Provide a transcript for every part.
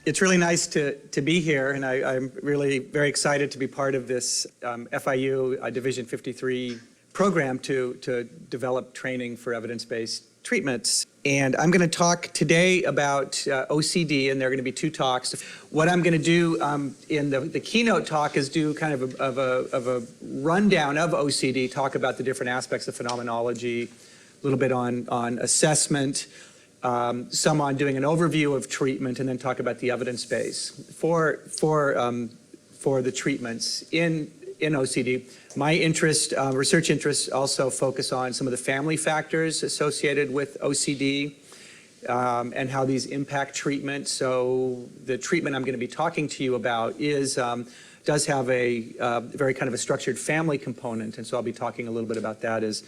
It's really nice to be here, and I'm really very excited to be part of this FIU Division 53 program to develop training for evidence-based treatments. And I'm going to talk today about OCD, and there are going to be two talks. What I'm going to do in the keynote talk is do kind of a rundown of OCD, talk about the different aspects of phenomenology, a little bit on assessment, some on doing an overview of treatment, and then talk about the evidence base for the treatments in OCD. My interest, research interests, also focus on some of the family factors associated with OCD and how these impact treatment. So the treatment I'm going to be talking to you about does have a very kind of a structured family component, and so I'll be talking a little bit about that as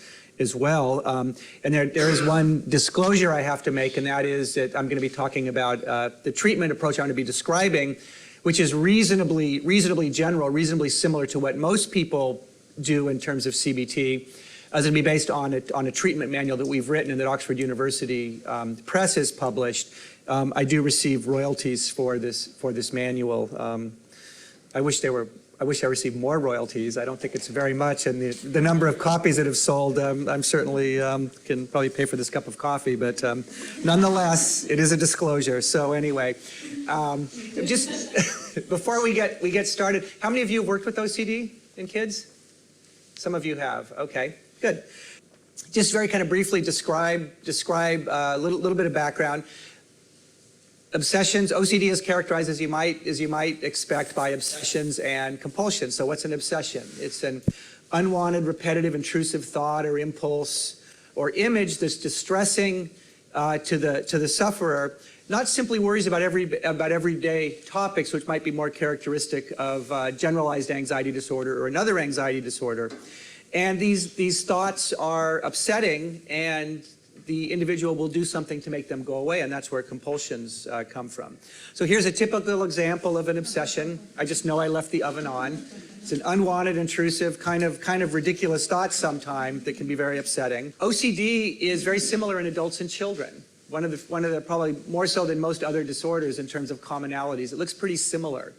well. And there is one disclosure I have to make, and that is that I'm going to be talking about the treatment approach I'm going to be describing, which is reasonably general, reasonably similar to what most people do in terms of CBT, as it'll be based on a treatment manual that we've written and that Oxford University Press has published. I do receive royalties for this manual. I wish I received more royalties. I don't think it's very much, and the number of copies that have sold, I'm certainly can probably pay for this cup of coffee, but nonetheless, it is a disclosure. So anyway, just before we get started, how many of you have worked with OCD in kids? Some of you have. Okay, good. Just very kind of briefly describe a little bit of background. Obsessions, OCD is characterized as you might expect by obsessions and compulsions. So what's an obsession? It's an unwanted, repetitive, intrusive thought or impulse or image that's distressing to the sufferer. Not simply worries about everyday topics, which might be more characteristic of generalized anxiety disorder or another anxiety disorder. And these thoughts are upsetting, and the individual will do something to make them go away, and that's where compulsions come from. So here's a typical example of an obsession. I just know I left the oven on. It's an unwanted, intrusive, kind of ridiculous thought sometimes that can be very upsetting. OCD is very similar in adults and children. One of the probably more so than most other disorders in terms of commonalities. It looks pretty similar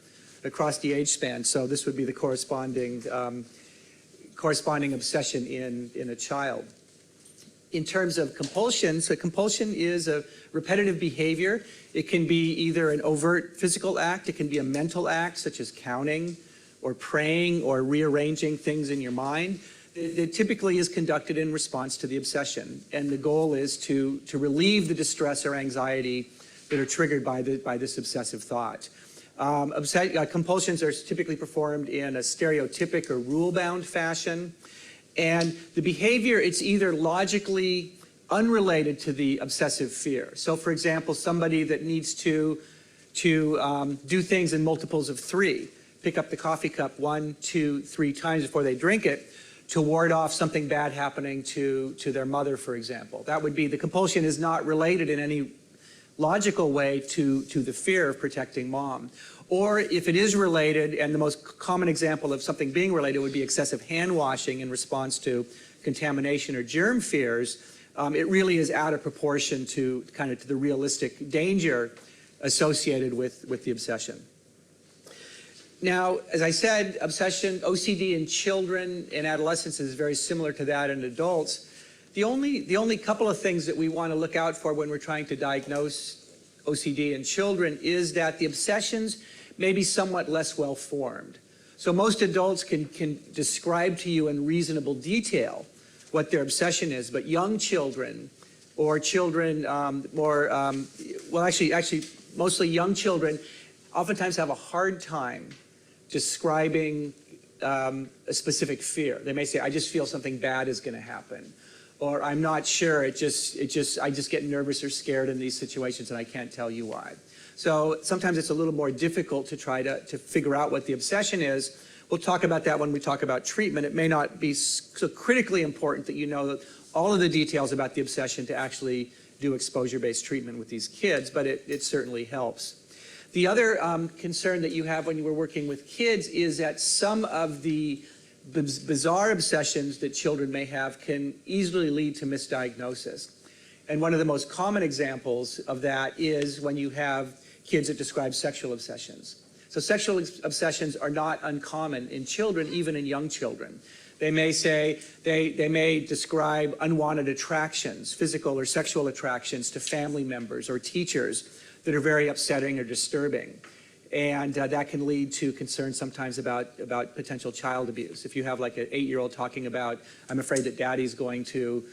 across the age span, so this would be the corresponding obsession in a child. In terms of compulsions, a compulsion is a repetitive behavior. It can be either an overt physical act, it can be a mental act such as counting or praying or rearranging things in your mind. It typically is conducted in response to the obsession, and the goal is to relieve the distress or anxiety that are triggered by this obsessive thought. Compulsions are typically performed in a stereotypic or rule-bound fashion. And the behavior, it's either logically unrelated to the obsessive fear. So for example, somebody that needs to do things in multiples of 3, pick up the coffee cup 1, 2, 3 times before they drink it to ward off something bad happening to their mother, for example. That would be, the compulsion is not related in any logical way to the fear of protecting mom. Or if it is related, and the most common example of something being related would be excessive hand washing in response to contamination or germ fears, it really is out of proportion to the realistic danger associated with the obsession. Now, as I said, OCD in children and adolescents is very similar to that in adults. The only couple of things that we want to look out for when we're trying to diagnose OCD in children is that the obsessions may be somewhat less well formed. So most adults can describe to you in reasonable detail what their obsession is, but young children or children actually mostly young children oftentimes have a hard time describing a specific fear. They may say, I just feel something bad is going to happen. Or I'm not sure, I just get nervous or scared in these situations and I can't tell you why. So sometimes it's a little more difficult to try to figure out what the obsession is. We'll talk about that when we talk about treatment. It may not be so critically important that you know all of the details about the obsession to actually do exposure-based treatment with these kids, but it certainly helps. The other concern that you have when you were working with kids is that some of the bizarre obsessions that children may have can easily lead to misdiagnosis. And one of the most common examples of that is when you have kids that describe sexual obsessions. So sexual obsessions are not uncommon in children, even in young children. They may say, they may describe unwanted attractions, physical or sexual attractions to family members or teachers that are very upsetting or disturbing. And that can lead to concerns sometimes about potential child abuse. If you have like an 8-year-old talking about, I'm afraid that daddy's going to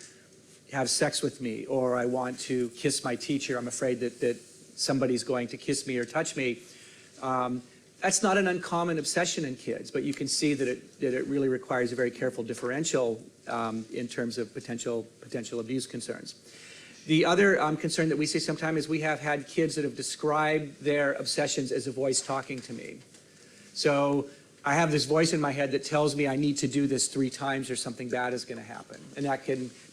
have sex with me, or I want to kiss my teacher, I'm afraid that somebody's going to kiss me or touch me. That's not an uncommon obsession in kids, but you can see that it really requires a very careful differential in terms of potential abuse concerns. The other concern that we see sometimes is we have had kids that have described their obsessions as a voice talking to me. So I have this voice in my head that tells me I need to do this 3 times or something bad is going to happen. And that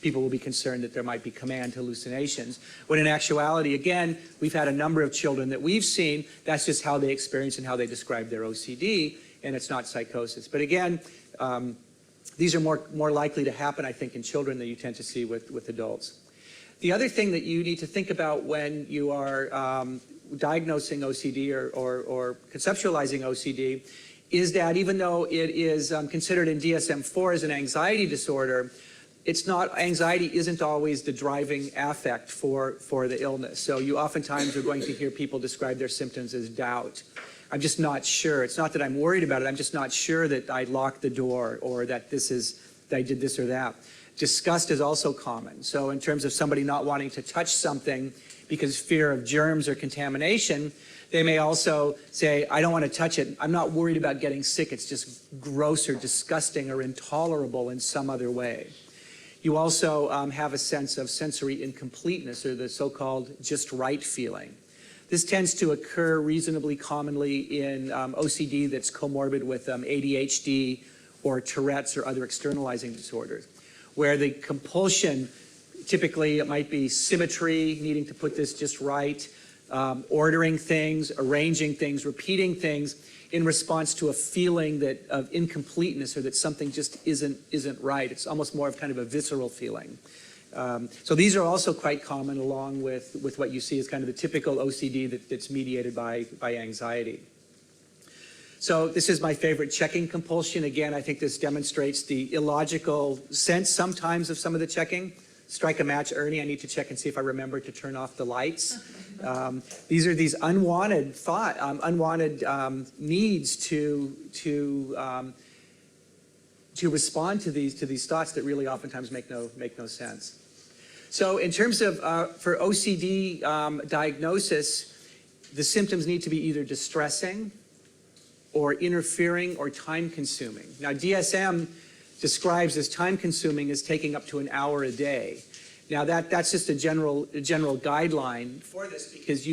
people will be concerned that there might be command hallucinations. When in actuality, again, we've had a number of children that we've seen, that's just how they experience and how they describe their OCD, and it's not psychosis. But again, these are more likely to happen, I think, in children than you tend to see with adults. The other thing that you need to think about when you are diagnosing OCD or conceptualizing OCD is that even though it is considered in DSM-4 as an anxiety disorder, anxiety isn't always the driving affect for the illness. So you oftentimes are going to hear people describe their symptoms as doubt. I'm just not sure. It's not that I'm worried about it. I'm just not sure that I locked the door or that I did this or that. Disgust is also common. So in terms of somebody not wanting to touch something because fear of germs or contamination, they may also say, I don't want to touch it. I'm not worried about getting sick. It's just gross or disgusting or intolerable in some other way. You also have a sense of sensory incompleteness, or the so-called just right feeling. This tends to occur reasonably commonly in OCD that's comorbid with ADHD or Tourette's or other externalizing disorders, where the compulsion, typically it might be symmetry, needing to put this just right, ordering things, arranging things, repeating things in response to a feeling of incompleteness or that something just isn't right. It's almost more of kind of a visceral feeling. So these are also quite common along with what you see as kind of the typical OCD that's mediated by anxiety. So this is my favorite, checking compulsion. Again, I think this demonstrates the illogical sense sometimes of some of the checking. Strike a match, Ernie. I need to check and see if I remember to turn off the lights. These are these unwanted needs to respond to these thoughts that really oftentimes make no sense. So in terms of for OCD diagnosis, the symptoms need to be either distressing or interfering or time-consuming. Now, DSM describes as time-consuming as taking up to an hour a day. Now, that's just a general guideline for this, because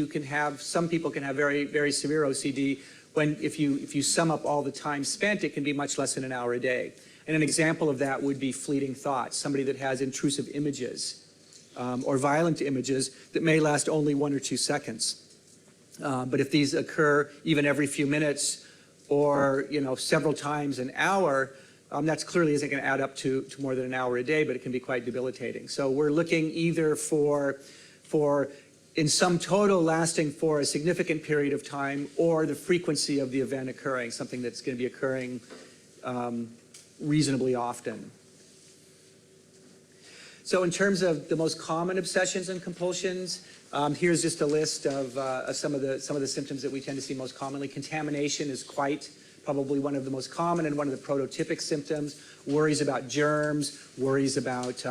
some people can have very, very severe OCD when if you sum up all the time spent, it can be much less than an hour a day. And an example of that would be fleeting thoughts, somebody that has intrusive images or violent images that may last only 1 or 2 seconds. But if these occur even every few minutes or several times an hour, that's clearly isn't going to add up to more than an hour a day, but it can be quite debilitating. So we're looking either for in sum total lasting for a significant period of time, or the frequency of the event occurring, something that's going to be occurring reasonably often. So in terms of the most common obsessions and compulsions, here's just a list of some of the symptoms that we tend to see most commonly. Contamination is probably one of the most common and one of the prototypic symptoms. Worries about germs, worries about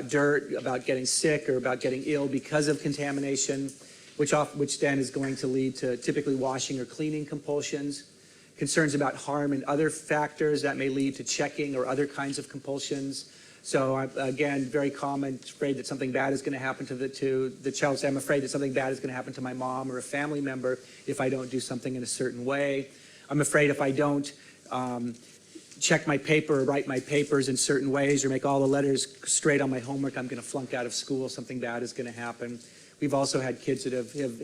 dirt, about getting sick or about getting ill because of contamination, which then is going to lead to typically washing or cleaning compulsions. Concerns about harm and other factors that may lead to checking or other kinds of compulsions. So again, very common, afraid that something bad is going to happen to the child. So I'm afraid that something bad is going to happen to my mom or a family member if I don't do something in a certain way. I'm afraid if I don't check my paper or write my papers in certain ways or make all the letters straight on my homework, I'm going to flunk out of school, something bad is going to happen. We've also had kids that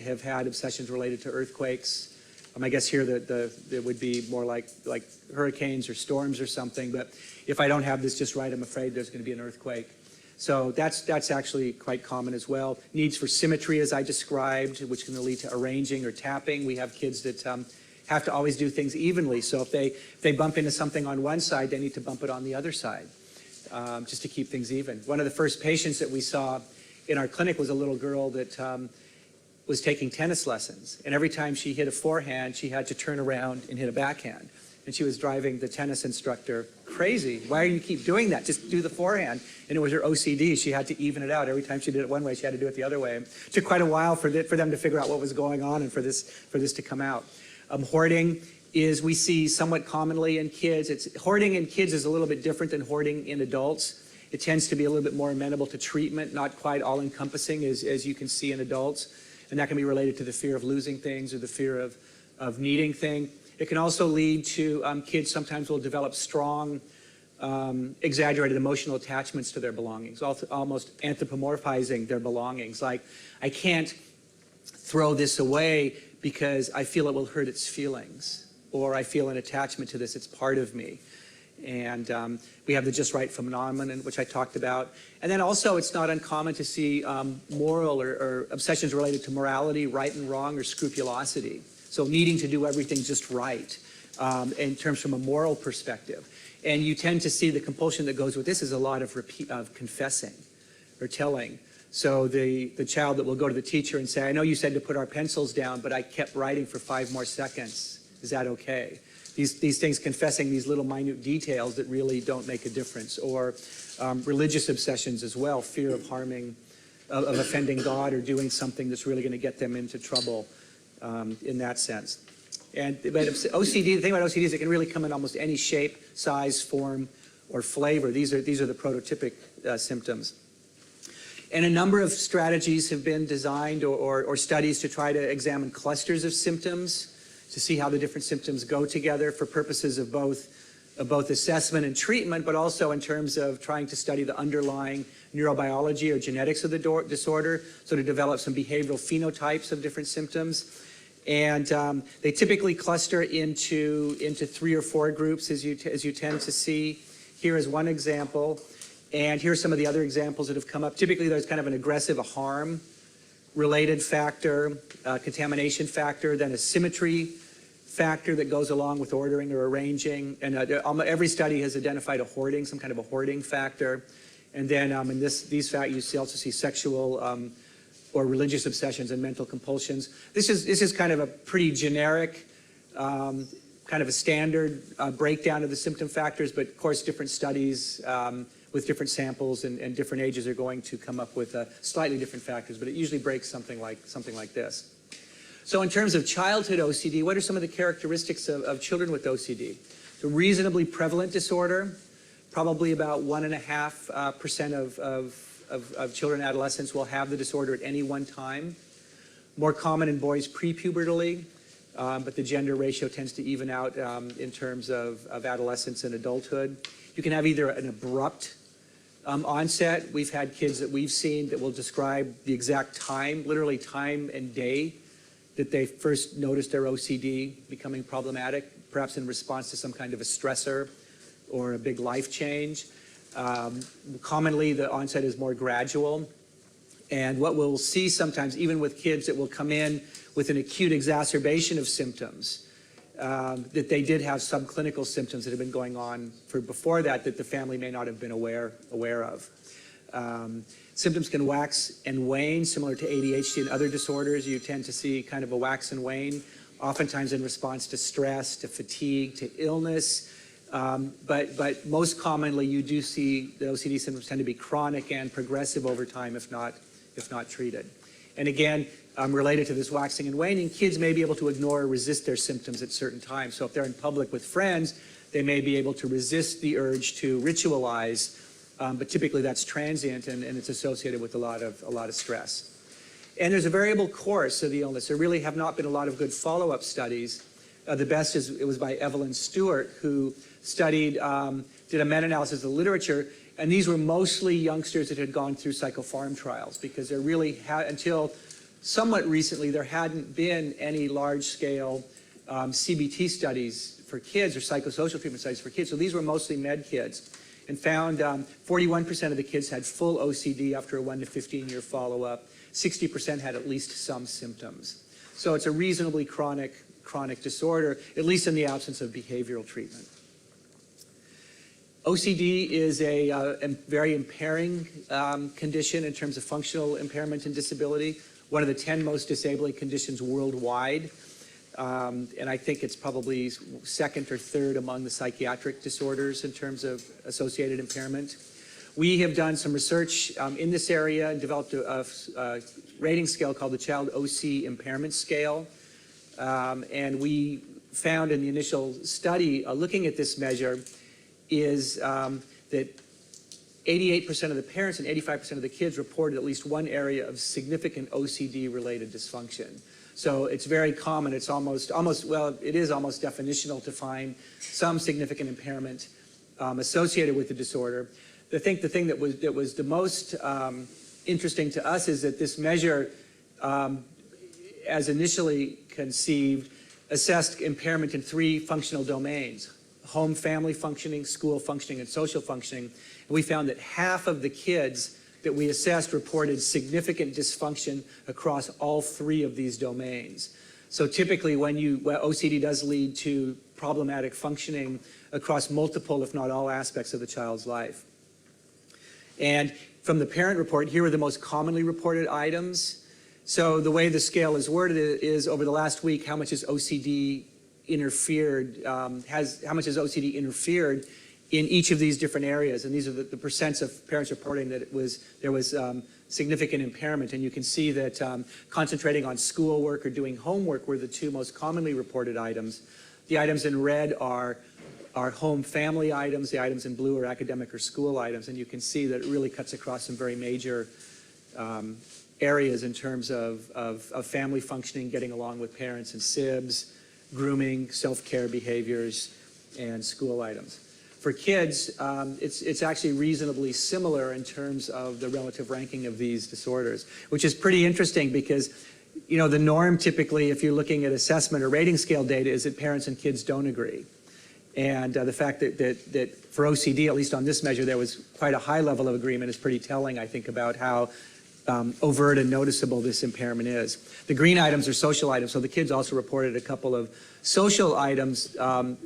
have had obsessions related to earthquakes. I guess here it would be more like hurricanes or storms or something, but if I don't have this just right, I'm afraid there's going to be an earthquake. So that's actually quite common as well. Needs for symmetry, as I described, which can lead to arranging or tapping. We have kids that have to always do things evenly. So if they bump into something on one side, they need to bump it on the other side, just to keep things even. One of the first patients that we saw in our clinic was a little girl that was taking tennis lessons. And every time she hit a forehand, she had to turn around and hit a backhand. And she was driving the tennis instructor crazy. Why do you keep doing that? Just do the forehand. And it was her OCD. She had to even it out. Every time she did it one way, she had to do it the other way. It took quite a while for them to figure out what was going on and for this to come out. Hoarding is, we see somewhat commonly in kids. Hoarding in kids is a little bit different than hoarding in adults. It tends to be a little bit more amenable to treatment, not quite all-encompassing as you can see in adults. And that can be related to the fear of losing things or the fear of needing things. It can also lead to kids sometimes will develop strong, exaggerated emotional attachments to their belongings, almost anthropomorphizing their belongings. Like, I can't throw this away because I feel it will hurt its feelings, or I feel an attachment to this, it's part of me. And we have the just right phenomenon, which I talked about. And then also, it's not uncommon to see moral or obsessions related to morality, right and wrong, or scrupulosity. So needing to do everything just right in terms from a moral perspective. And you tend to see the compulsion that goes with this is a lot of confessing or telling. So the child that will go to the teacher and say, I know you said to put our pencils down, but I kept writing for 5 more seconds. Is that okay? These things, confessing these little minute details that really don't make a difference. Or religious obsessions as well, fear of harming, of offending God or doing something that's really going to get them into trouble in that sense. But OCD, the thing about OCD is it can really come in almost any shape, size, form, or flavor. These are the prototypic symptoms. And a number of strategies have been designed or studies to try to examine clusters of symptoms to see how the different symptoms go together for purposes of both assessment and treatment, but also in terms of trying to study the underlying neurobiology or genetics of the disorder, so to develop some behavioral phenotypes of different symptoms. And they typically cluster into 3 or 4 groups, as you tend to see. Here is one example. And here's some of the other examples that have come up. Typically, there's kind of an aggressive, a harm-related factor, contamination factor, then a symmetry factor that goes along with ordering or arranging. And every study has identified a hoarding, some kind of a hoarding factor. And then in these factors, you also see sexual or religious obsessions and mental compulsions. This is kind of a pretty generic, kind of a standard breakdown of the symptom factors, but of course different studies with different samples and different ages are going to come up with slightly different factors, but it usually breaks something like this. So in terms of childhood OCD, what are some of the characteristics of children with OCD? It's a reasonably prevalent disorder. Probably about 1.5% of children and adolescents will have the disorder at any one time. More common in boys prepubertally, but the gender ratio tends to even out in terms of adolescence and adulthood. You can have either an abrupt onset. We've had kids that we've seen that will describe the exact time, literally time and day, that they first noticed their OCD becoming problematic, perhaps in response to some kind of a stressor or a big life change. Commonly, the onset is more gradual. And what we'll see sometimes, even with kids that will come in with an acute exacerbation of symptoms, that they did have subclinical symptoms that have been going on before that the family may not have been aware of. Symptoms can wax and wane, similar to ADHD and other disorders. You tend to see kind of a wax and wane, oftentimes in response to stress, to fatigue, to illness. But most commonly, you do see the OCD symptoms tend to be chronic and progressive over time, if not treated. And again, related to this waxing and waning, kids may be able to ignore or resist their symptoms at certain times. So if they're in public with friends, they may be able to resist the urge to ritualize, but typically that's transient and it's associated with a lot of stress. And there's a variable course of the illness. There really have not been a lot of good follow-up studies. The best it was by Evelyn Stewart, who studied, did a meta-analysis of the literature, and these were mostly youngsters that had gone through psychopharm trials, because there really until somewhat recently, there hadn't been any large-scale CBT studies for kids or psychosocial treatment studies for kids. So these were mostly med kids. and found 41% of the kids had full OCD after a 1 to 15-year follow-up. 60% had at least some symptoms. So it's a reasonably chronic disorder, at least in the absence of behavioral treatment. OCD is a very impairing condition in terms of functional impairment and disability, one of the 10 most disabling conditions worldwide. And I think it's probably second or third among the psychiatric disorders in terms of associated impairment. We have done some research in this area and developed a rating scale called the Child OCD Impairment Scale. And we found in the initial study, looking at this measure, is that 88% of the parents and 85% of the kids reported at least one area of significant OCD-related dysfunction. So it's very common. It's almost, well, it is almost definitional to find some significant impairment associated with the disorder. I think the thing that was the most interesting to us is that this measure, as initially conceived, assessed impairment in 3 functional domains: home family functioning, school functioning, and social functioning. And we found that half of the kids that we assessed reported significant dysfunction across all 3 of these domains. So typically OCD does lead to problematic functioning across multiple, if not all, aspects of the child's life. And from the parent report, here are the most commonly reported items. So the way the scale is worded is over the last week, how much has OCD interfered, how much has OCD interfered in each of these different areas. And these are the percents of parents reporting that there was significant impairment. And you can see that concentrating on schoolwork or doing homework were the 2 most commonly reported items. The items in red are home family items. The items in blue are academic or school items. And you can see that it really cuts across some very major areas in terms of family functioning, getting along with parents and sibs, grooming, self-care behaviors, and school items. For kids, it's actually reasonably similar in terms of the relative ranking of these disorders, which is pretty interesting because, you know, the norm typically, if you're looking at assessment or rating scale data, is that parents and kids don't agree. And the fact that for OCD, at least on this measure, there was quite a high level of agreement is pretty telling, I think, about how overt and noticeable this impairment is. The green items are social items, so the kids also reported a couple of social items,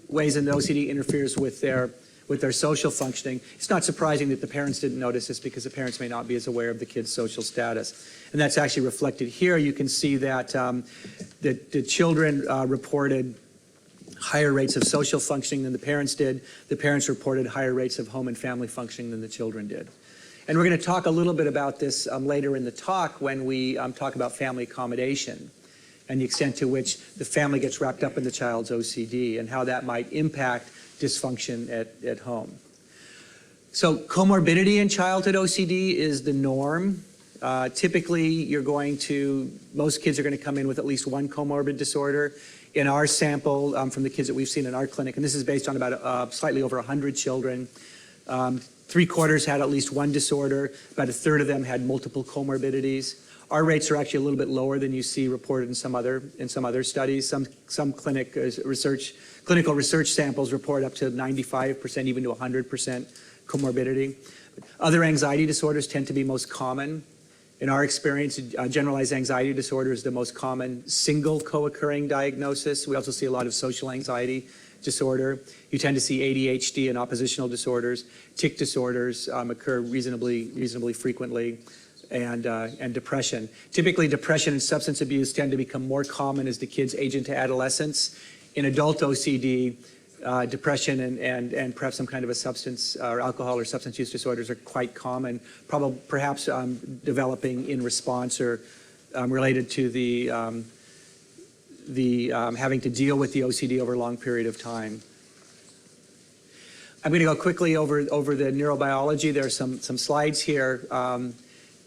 ways in that OCD interferes with their social functioning. It's not surprising that the parents didn't notice this because the parents may not be as aware of the kid's social status. And that's actually reflected here. You can see that the children reported higher rates of social functioning than the parents did. The parents reported higher rates of home and family functioning than the children did. And we're going to talk a little bit about this later in the talk when we talk about family accommodation and the extent to which the family gets wrapped up in the child's OCD and how that might impact dysfunction at home. So comorbidity in childhood OCD is the norm. Typically, most kids are going to come in with at least one comorbid disorder. In our sample, from the kids that we've seen in our clinic, and this is based on about slightly over 100 children, 3/4 had at least one disorder. About 1/3 of them had multiple comorbidities. Our rates are actually a little bit lower than you see reported in some other studies. Some clinical research samples report up to 95%, even to 100% comorbidity. Other anxiety disorders tend to be most common. In our experience, generalized anxiety disorder is the most common single co-occurring diagnosis. We also see a lot of social anxiety disorder. You tend to see ADHD and oppositional disorders. Tic disorders occur reasonably frequently, and depression. Typically, depression and substance abuse tend to become more common as the kids age into adolescence. In adult OCD, depression and perhaps some kind of a substance or alcohol or substance use disorders are quite common, perhaps developing in response or related to the having to deal with the OCD over a long period of time. I'm going to go quickly over the neurobiology. There are some slides here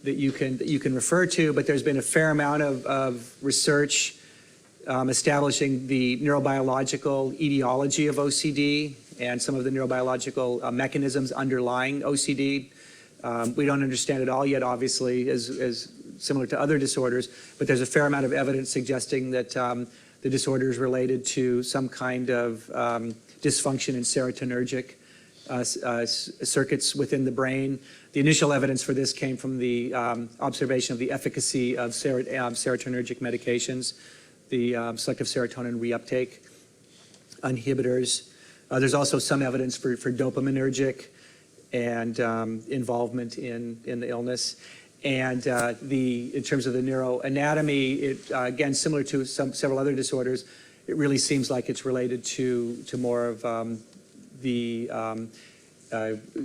that you can refer to, but there's been a fair amount of research establishing the neurobiological etiology of OCD and some of the neurobiological mechanisms underlying OCD. We don't understand it all yet, obviously, as similar to other disorders, but there's a fair amount of evidence suggesting that the disorder is related to some kind of dysfunction in serotonergic circuits within the brain. The initial evidence for this came from the observation of the efficacy of serotonergic medications, the selective serotonin reuptake inhibitors. There's also some evidence for dopaminergic and involvement in the illness. And in terms of the neuroanatomy, it, again, similar to several other disorders, it really seems like it's related to more of the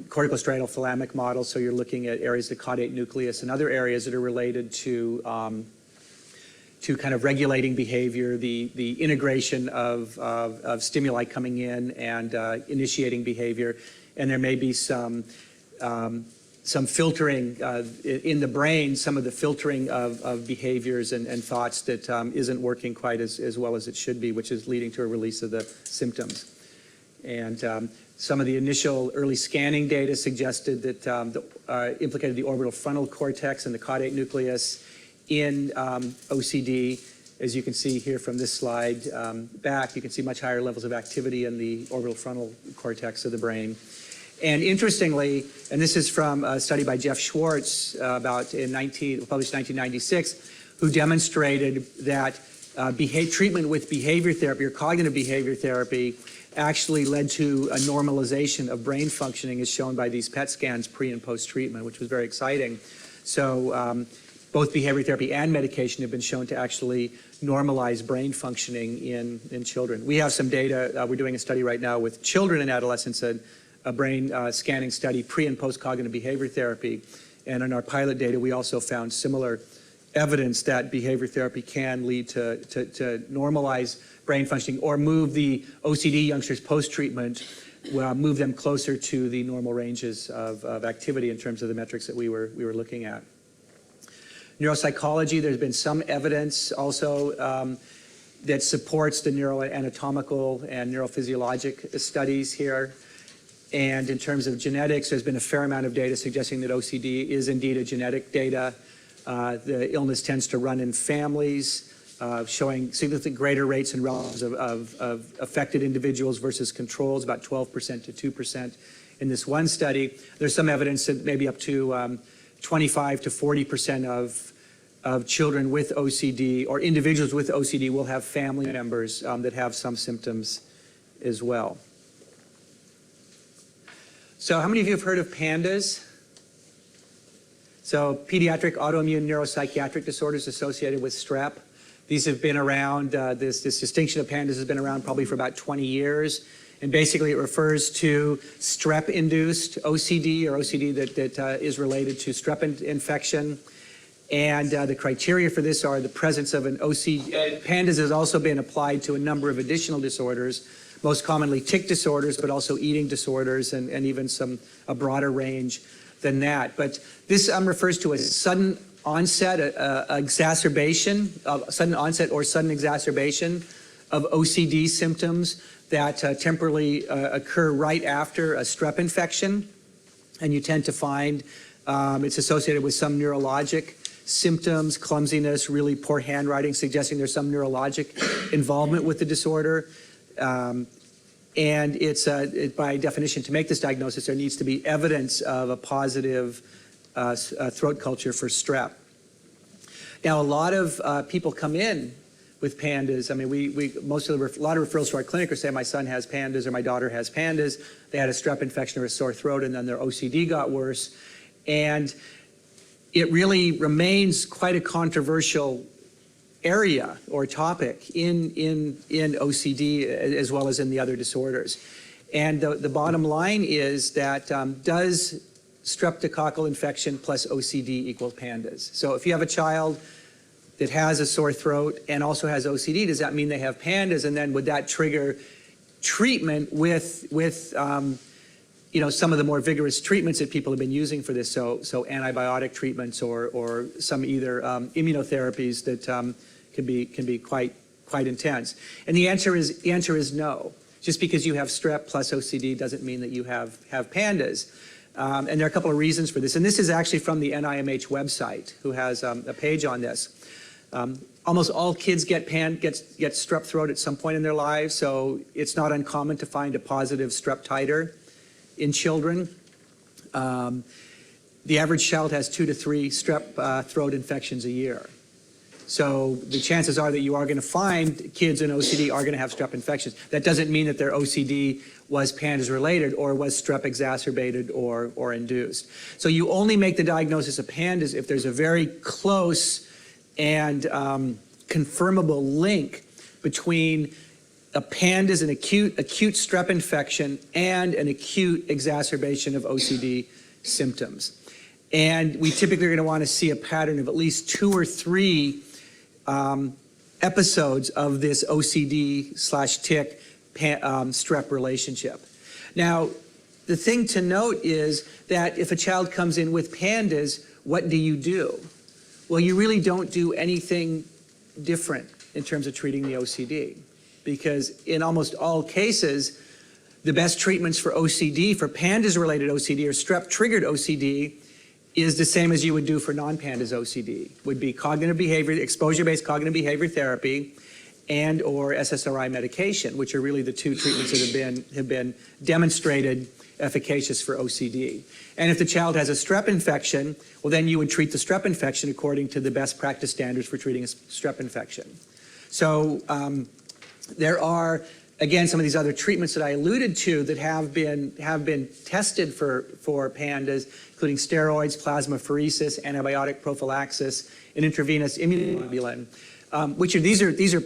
corticostriatal thalamic model. So you're looking at areas of the caudate nucleus and other areas that are related to kind of regulating behavior, the integration of stimuli coming in and initiating behavior. And there may be some filtering in the brain, some of the filtering of behaviors and thoughts that isn't working quite as well as it should be, which is leading to a release of the symptoms. And some of the initial early scanning data suggested that implicated the orbital frontal cortex and the caudate nucleus in OCD. As you can see here from this slide back, you can see much higher levels of activity in the orbital frontal cortex of the brain. And interestingly, and this is from a study by Jeff Schwartz published in 1996, who demonstrated that treatment with behavior therapy or cognitive behavior therapy actually led to a normalization of brain functioning, as shown by these PET scans pre and post treatment, which was very exciting. So both behavior therapy and medication have been shown to actually normalize brain functioning in children. We have some data. We're doing a study right now with children and adolescents, a brain scanning study, pre and post cognitive behavior therapy. And in our pilot data, we also found similar evidence that behavior therapy can lead to normalize brain functioning or move the OCD youngsters post-treatment, move them closer to the normal ranges of activity in terms of the metrics that we were looking at. Neuropsychology, there's been some evidence also that supports the neuroanatomical and neurophysiologic studies here. And in terms of genetics, there's been a fair amount of data suggesting that OCD is indeed a genetic data. The illness tends to run in families, showing significantly greater rates and relatives of affected individuals versus controls, about 12% to 2% in this one study. There's some evidence that maybe up to 25 to 40% of children with OCD or individuals with OCD will have family members that have some symptoms as well. So how many of you have heard of PANDAS? So pediatric autoimmune neuropsychiatric disorders associated with strep. These have been around, this distinction of PANDAS has been around probably for about 20 years. And basically it refers to strep-induced OCD or OCD that is related to strep infection. And the criteria for this are the presence of an OCD. PANDAS has also been applied to a number of additional disorders, most commonly tic disorders, but also eating disorders and even a broader range than that. But this refers to a sudden onset, sudden onset or sudden exacerbation of OCD symptoms that temporarily occur right after a strep infection. And you tend to find it's associated with some neurologic symptoms, clumsiness, really poor handwriting, suggesting there's some neurologic involvement with the disorder. And it's, by definition, to make this diagnosis, there needs to be evidence of a positive throat culture for strep. Now, a lot of people come in with PANDAS. I mean, a lot of referrals to our clinic are saying, my son has PANDAS or my daughter has PANDAS. They had a strep infection or a sore throat, and then their OCD got worse. And it really remains quite a controversial area or topic in OCD as well as in the other disorders. And the bottom line is that does streptococcal infection plus OCD equal PANDAS? So if you have a child that has a sore throat and also has OCD, does that mean they have PANDAS? And then would that trigger treatment with some of the more vigorous treatments that people have been using for this? So antibiotic treatments or some either immunotherapies that can be quite intense. And the answer is no. Just because you have strep plus OCD doesn't mean that you have PANDAS. And there are a couple of reasons for this. And this is actually from the NIMH website, who has a page on this. Almost all kids get strep throat at some point in their lives, so it's not uncommon to find a positive strep titer in children. The average child has 2 to 3 strep throat infections a year. So the chances are that you are going to find kids in OCD are going to have strep infections. That doesn't mean that their OCD was PANDAS related or was strep exacerbated or induced. So you only make the diagnosis of PANDAS if there's a very close and confirmable link between a PANDAS, an acute strep infection, and an acute exacerbation of OCD symptoms. And we typically are going to want to see a pattern of at least 2 or 3 episodes of this OCD/tic strep relationship. Now, the thing to note is that if a child comes in with PANDAS, what do? Well, you really don't do anything different in terms of treating the OCD, because in almost all cases, the best treatments for OCD, for PANDAS-related OCD or strep-triggered OCD, is the same as you would do for non-PANDAS OCD, would be cognitive behavior, exposure-based cognitive behavior therapy, and or SSRI medication, which are really the 2 treatments that have been demonstrated efficacious for OCD. And if the child has a strep infection, well, then you would treat the strep infection according to the best practice standards for treating a strep infection. So there are, again, some of these other treatments that I alluded to that have been tested for PANDAS, including steroids, plasmapheresis, antibiotic prophylaxis, and intravenous immunoglobulin, these are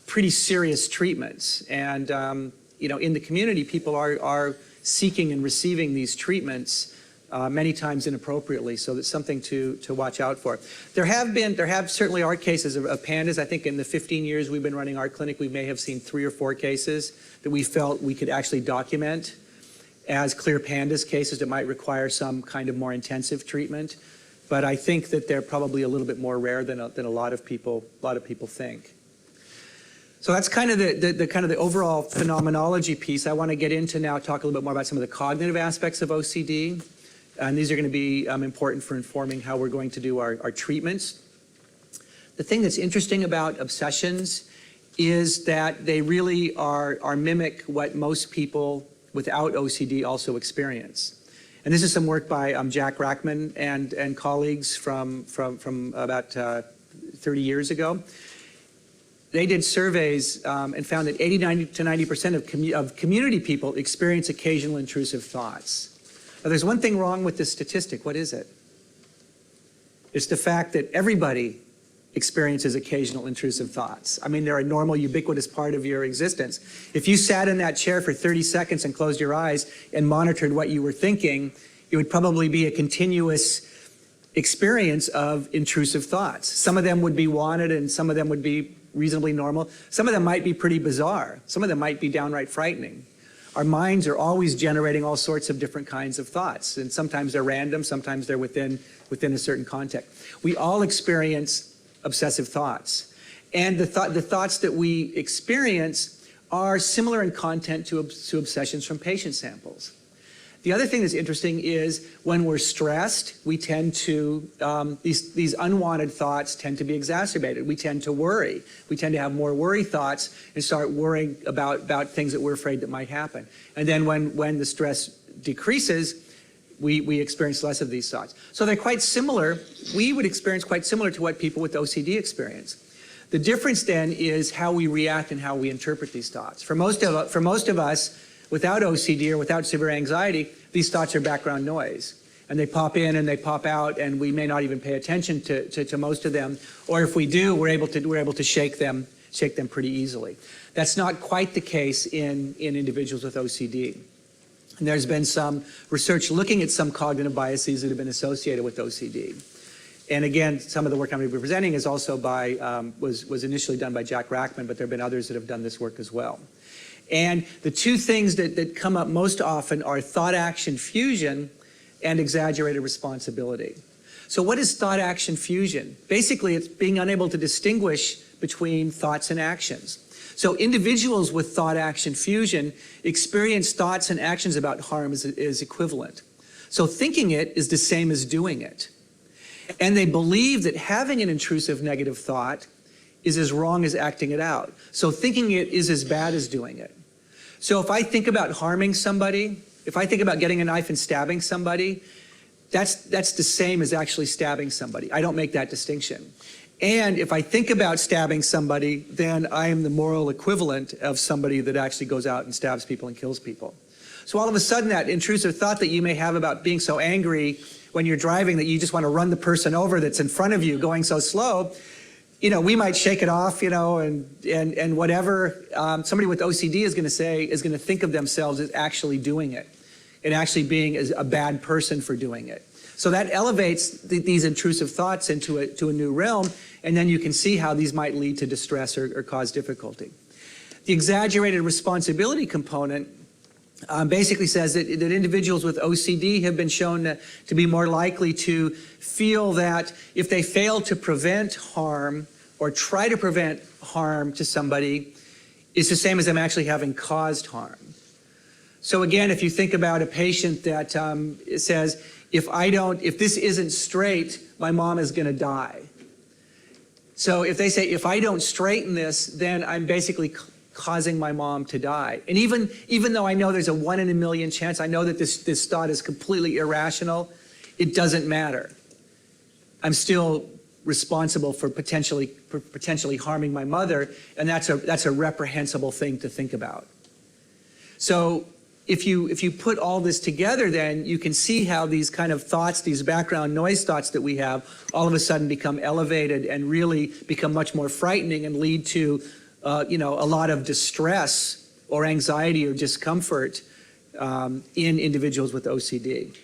pretty serious treatments. And in the community, people are seeking and receiving these treatments many times inappropriately, so that's something to watch out for. There certainly are cases of PANDAS. I think in the 15 years we've been running our clinic, we may have seen 3 or 4 cases that we felt we could actually document as clear PANDAS cases that might require some kind of more intensive treatment. But I think that they're probably a little bit more rare than a lot of people think. So that's kind of the overall phenomenology piece. I want to get into now, talk a little bit more about some of the cognitive aspects of OCD. And these are going to be important for informing how we're going to do our treatments. The thing that's interesting about obsessions is that they really are mimic what most people without OCD also experience. And this is some work by Jack Rackman and colleagues from about 30 years ago. They did surveys and found that 80 to 90% of community people experience occasional intrusive thoughts. Now, there's one thing wrong with this statistic. What is it? It's the fact that everybody experiences occasional intrusive thoughts. I mean, they're a normal, ubiquitous part of your existence. If you sat in that chair for 30 seconds and closed your eyes and monitored what you were thinking, it would probably be a continuous experience of intrusive thoughts. Some of them would be wanted and some of them would be reasonably normal. Some of them might be pretty bizarre. Some of them might be downright frightening. Our minds are always generating all sorts of different kinds of thoughts, and sometimes they're random, sometimes they're within a certain context. We all experience obsessive thoughts, and the thoughts that we experience are similar in content to obsessions from patient samples. The other thing that's interesting is when we're stressed, we tend to, these unwanted thoughts tend to be exacerbated. We tend to worry. We tend to have more worry thoughts and start worrying about things that we're afraid that might happen. And then when the stress decreases, we experience less of these thoughts. So they're quite similar. We would experience quite similar to what people with OCD experience. The difference then is how we react and how we interpret these thoughts. For most of us, without OCD or without severe anxiety, these thoughts are background noise. And they pop in and they pop out, and we may not even pay attention to most of them. Or if we do, we're able to shake them pretty easily. That's not quite the case in individuals with OCD. And there's been some research looking at some cognitive biases that have been associated with OCD. And again, some of the work I'm going to be presenting is also was initially done by Jack Rackman, but there have been others that have done this work as well. And the 2 things that come up most often are thought-action fusion and exaggerated responsibility. So what is thought-action fusion? Basically, it's being unable to distinguish between thoughts and actions. So individuals with thought-action fusion experience thoughts and actions about harm as equivalent. So thinking it is the same as doing it. And they believe that having an intrusive negative thought is as wrong as acting it out. So thinking it is as bad as doing it. So if I think about harming somebody, If I think about getting a knife and stabbing somebody, that's the same as actually stabbing somebody. I don't make that distinction. And if I think about stabbing somebody, then I am the moral equivalent of somebody that actually goes out and stabs people and kills people. So all of a sudden, that intrusive thought that you may have about being so angry when you're driving that you just want to run the person over that's in front of you going so slow, you know, we might shake it off, you know, and whatever somebody with OCD is going to say is going to think of themselves as actually doing it and actually being a bad person for doing it. So that elevates these intrusive thoughts into a new realm, and then you can see how these might lead to distress or cause difficulty. The exaggerated responsibility component basically says that individuals with OCD have been shown to be more likely to feel that if they fail to prevent harm or try to prevent harm to somebody, it's the same as them actually having caused harm. So again, if you think about a patient that says, if this isn't straight, my mom is going to die. So if they say, if I don't straighten this, then I'm basically causing my mom to die. And even though I know there's a 1 in a million chance, I know that this thought is completely irrational, it doesn't matter. I'm still responsible for potentially harming my mother, and that's a reprehensible thing to think about. So if you put all this together, then you can see how these kind of thoughts, these background noise thoughts that we have, all of a sudden become elevated and really become much more frightening and lead to you know, a lot of distress or anxiety or discomfort in individuals with OCD.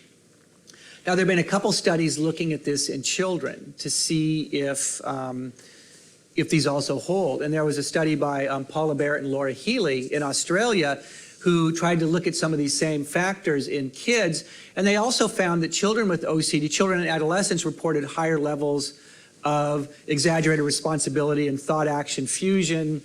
Now, there have been a couple studies looking at this in children to see if these also hold. And there was a study by Paula Barrett and Laura Healy in Australia who tried to look at some of these same factors in kids. And they also found that children with OCD, children and adolescents, reported higher levels of exaggerated responsibility and thought-action fusion,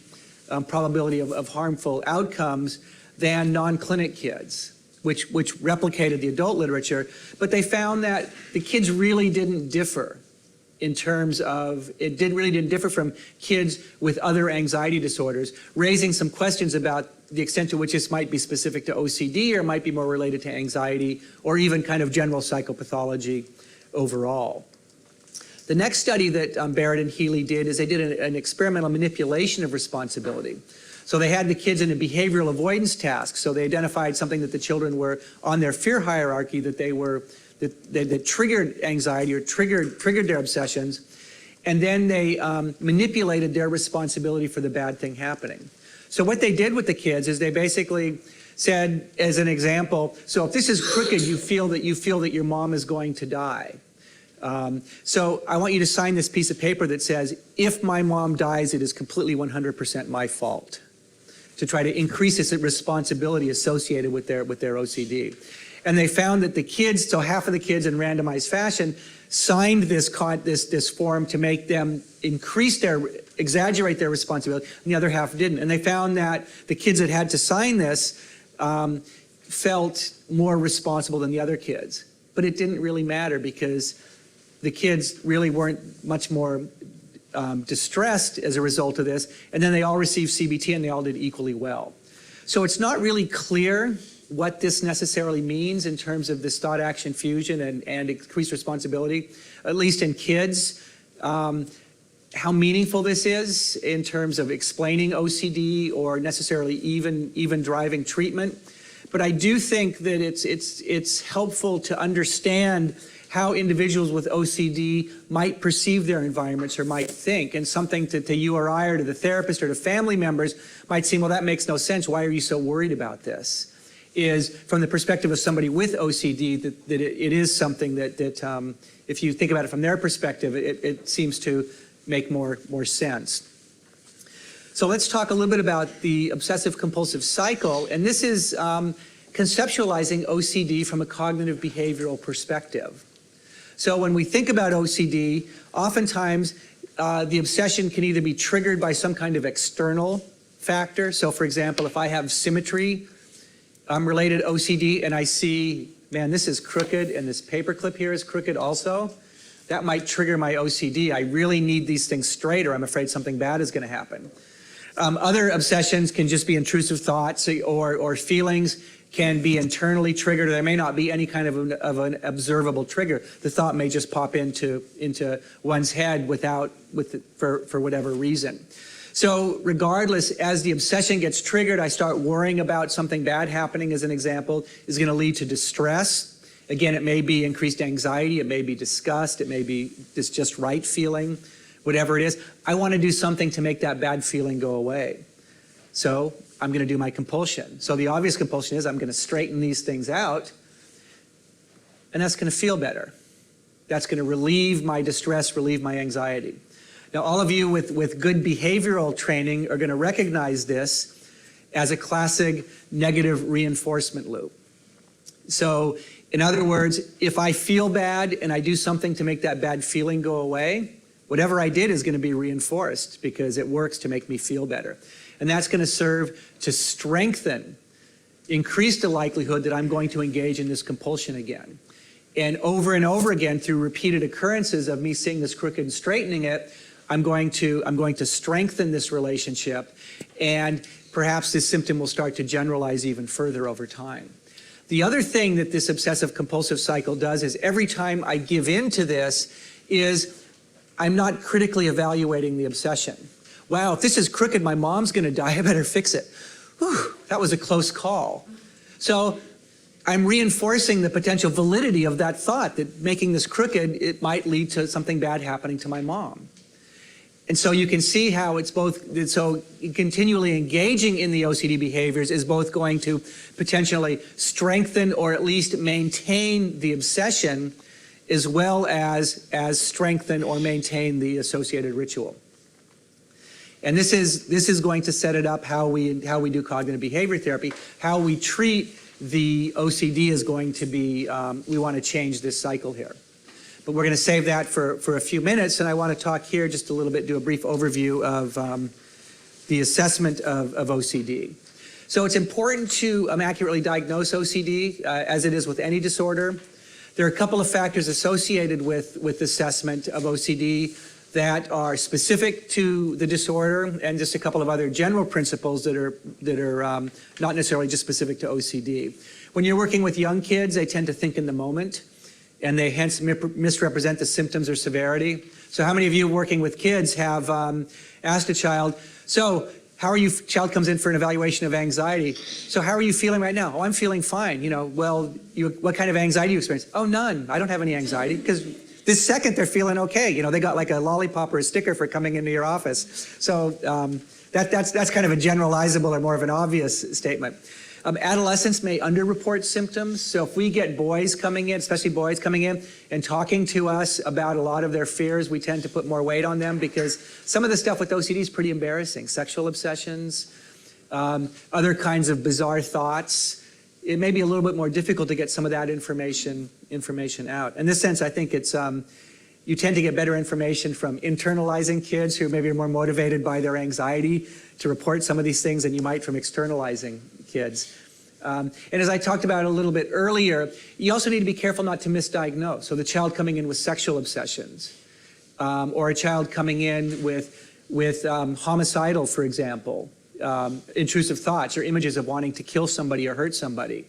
probability of harmful outcomes than non-clinic kids, which replicated the adult literature. But they found that the kids really didn't differ in terms of, really didn't differ from kids with other anxiety disorders, raising some questions about the extent to which this might be specific to OCD or might be more related to anxiety or even kind of general psychopathology overall. The next study that Barrett and Healy did is they did an experimental manipulation of responsibility. So they had the kids in a behavioral avoidance task. So they identified something that the children were on their fear hierarchy that triggered anxiety or triggered their obsessions. And then they manipulated their responsibility for the bad thing happening. So what they did with the kids is they basically said, as an example, so if this is crooked, you feel that your mom is going to die. So I want you to sign this piece of paper that says, if my mom dies, it is completely 100% my fault, to try to increase this responsibility associated with their OCD. And they found that the kids, so half of the kids in randomized fashion, signed this form to make them exaggerate their responsibility, and the other half didn't. And they found that the kids that had to sign this felt more responsible than the other kids. But it didn't really matter because the kids really weren't much more distressed as a result of this, and then they all received CBT and they all did equally well. So it's not really clear what this necessarily means in terms of this thought-action fusion and increased responsibility, at least in kids. How meaningful this is in terms of explaining OCD or necessarily even driving treatment. But I do think that it's helpful to understand how individuals with OCD might perceive their environments or might think, and something to you or I or to the therapist or to family members might seem, well, that makes no sense. Why are you so worried about this? Is from the perspective of somebody with OCD that it is something that if you think about it from their perspective, it seems to make more sense. So let's talk a little bit about the obsessive compulsive cycle, and this is conceptualizing OCD from a cognitive behavioral perspective. So when we think about OCD, oftentimes the obsession can either be triggered by some kind of external factor. So for example, if I have symmetry related OCD and I see, man, this is crooked and this paperclip here is crooked also, that might trigger my OCD. I really need these things straight or I'm afraid something bad is going to happen. Other obsessions can just be intrusive thoughts or feelings. can be internally triggered, or there may not be any kind of an observable trigger. The thought may just pop into one's head for whatever reason. So regardless, as the obsession gets triggered, I start worrying about something bad happening, as an example, is going to lead to distress. Again, it may be increased anxiety, it may be disgust, it may be this just right feeling, whatever it is. I want to do something to make that bad feeling go away. So I'm going to do my compulsion. So the obvious compulsion is I'm going to straighten these things out, and that's going to feel better. That's going to relieve my distress, relieve my anxiety. Now, all of you with good behavioral training are going to recognize this as a classic negative reinforcement loop. So, in other words, if I feel bad and I do something to make that bad feeling go away, whatever I did is going to be reinforced because it works to make me feel better. And that's going to serve to strengthen, increase the likelihood that I'm going to engage in this compulsion again. And over again, through repeated occurrences of me seeing this crooked and straightening it, I'm going to strengthen this relationship, and perhaps this symptom will start to generalize even further over time. The other thing that this obsessive compulsive cycle does is every time I give in to this is I'm not critically evaluating the obsession. Wow, if this is crooked, my mom's going to die, I better fix it. Whew, that was a close call. So I'm reinforcing the potential validity of that thought that making this crooked, it might lead to something bad happening to my mom. And so you can see how it's both, so continually engaging in the OCD behaviors is both going to potentially strengthen or at least maintain the obsession, as well as strengthen or maintain the associated ritual. And this is going to set it up how we do cognitive behavior therapy. How we treat the OCD is going to be, we want to change this cycle here. But we're going to save that for a few minutes, and I want to talk here just a little bit, do a brief overview of the assessment of OCD. So it's important to accurately diagnose OCD, as it is with any disorder. There are a couple of factors associated with assessment of OCD that are specific to the disorder, and just a couple of other general principles that are not necessarily just specific to OCD. When you're working with young kids, they tend to think in the moment, and they hence misrepresent the symptoms or severity. So how many of you working with kids have asked a child, so how are you, child comes in for an evaluation of anxiety, so how are you feeling right now? Oh, I'm feeling fine. You know, well, what kind of anxiety do you experience? Oh, none, I don't have any anxiety, because this second they're feeling okay. You know, they got like a lollipop or a sticker for coming into your office. So that's kind of a generalizable or more of an obvious statement. Adolescents may underreport symptoms. So if we get boys coming in, especially boys coming in and talking to us about a lot of their fears, we tend to put more weight on them because some of the stuff with OCD is pretty embarrassing. Sexual obsessions, other kinds of bizarre thoughts. It may be a little bit more difficult to get some of that information out. In this sense, I think it's, you tend to get better information from internalizing kids who maybe are more motivated by their anxiety to report some of these things than you might from externalizing kids. And as I talked about a little bit earlier, you also need to be careful not to misdiagnose. So the child coming in with sexual obsessions, or a child coming in with homicidal, for example, intrusive thoughts or images of wanting to kill somebody or hurt somebody.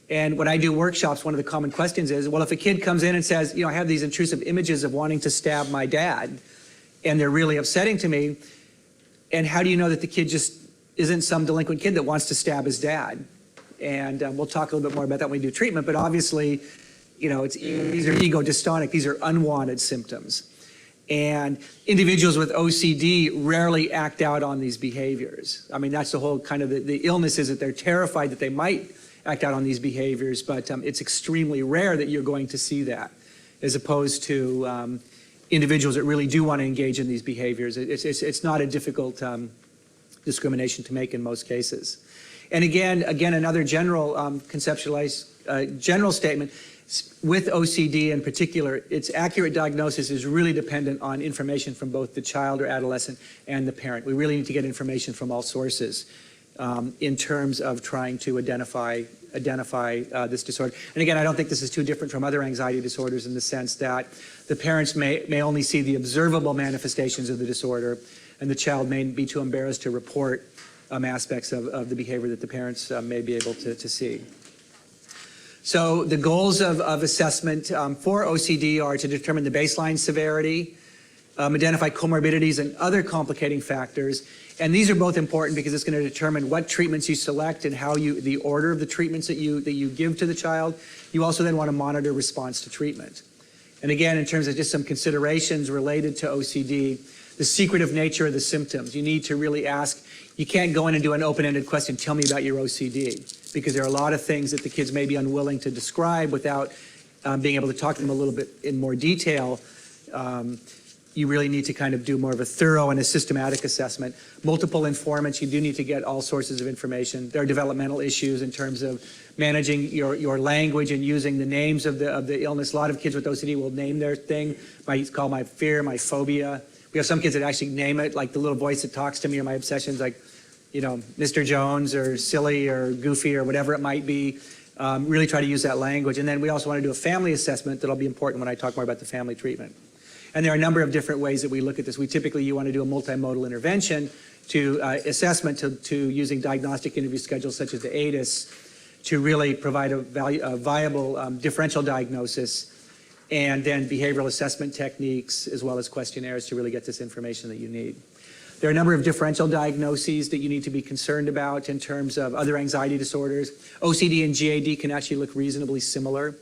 And when I do workshops, one of the common questions is, well, if a kid comes in and says, you know, I have these intrusive images of wanting to stab my dad, and they're really upsetting to me, and how do you know that the kid just isn't some delinquent kid that wants to stab his dad? And we'll talk a little bit more about that when we do treatment, but obviously, you know, these are ego dystonic, these are unwanted symptoms. And individuals with OCD rarely act out on these behaviors. I mean, that's the whole kind of the illness, is that they're terrified that they might act out on these behaviors, but it's extremely rare that you're going to see that, as opposed to individuals that really do want to engage in these behaviors. It's not a difficult discrimination to make in most cases. And again, another general conceptualized, general statement, with OCD in particular, its accurate diagnosis is really dependent on information from both the child or adolescent and the parent. We really need to get information from all sources in terms of trying to identify this disorder. And again, I don't think this is too different from other anxiety disorders in the sense that the parents may only see the observable manifestations of the disorder, and the child may be too embarrassed to report aspects of the behavior that the parents may be able to see. So the goals of assessment for OCD are to determine the baseline severity, identify comorbidities and other complicating factors. And these are both important because it's going to determine what treatments you select and how the order of the treatments that you give to the child. You also then want to monitor response to treatment. And again, in terms of just some considerations related to OCD, the secretive nature of the symptoms. You need to really ask, you can't go in and do an open-ended question, tell me about your OCD, because there are a lot of things that the kids may be unwilling to describe without being able to talk to them a little bit in more detail. You really need to kind of do more of a thorough and a systematic assessment. Multiple informants, you do need to get all sources of information. There are developmental issues in terms of managing your language and using the names of the illness. A lot of kids with OCD will name their thing. It's called my fear, my phobia. We have some kids that actually name it, like the little voice that talks to me or my obsessions, like, you know, Mr. Jones or silly or goofy or whatever it might be. Really try to use that language. And then we also want to do a family assessment that'll be important when I talk more about the family treatment. And there are a number of different ways that we look at this. You want to do a multimodal intervention to assessment to using diagnostic interview schedules such as the ADIS to really provide a viable differential diagnosis, and then behavioral assessment techniques as well as questionnaires to really get this information that you need. There are a number of differential diagnoses that you need to be concerned about in terms of other anxiety disorders. OCD and GAD can actually look reasonably similar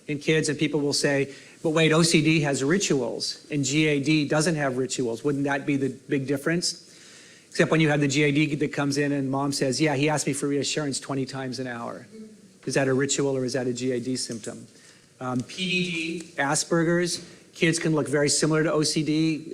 in kids, and people will say, but wait, OCD has rituals and GAD doesn't have rituals. Wouldn't that be the big difference? Except when you have the GAD that comes in and mom says, yeah, he asked me for reassurance 20 times an hour. Is that a ritual or is that a GAD symptom? PDD, Asperger's, kids can look very similar to OCD.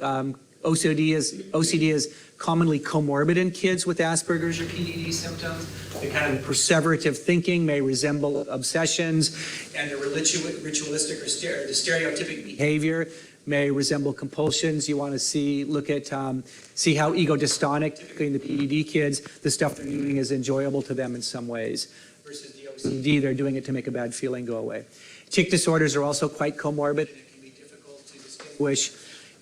OCD is commonly comorbid in kids with Asperger's or PDD symptoms. The kind of perseverative thinking may resemble obsessions, and the ritualistic or the stereotypic behavior may resemble compulsions. You want to see how ego-dystonic, typically in the PDD kids, the stuff they're doing is enjoyable to them in some ways, versus the OCD, they're doing it to make a bad feeling go away. Tic disorders are also quite comorbid, and it can be difficult to distinguish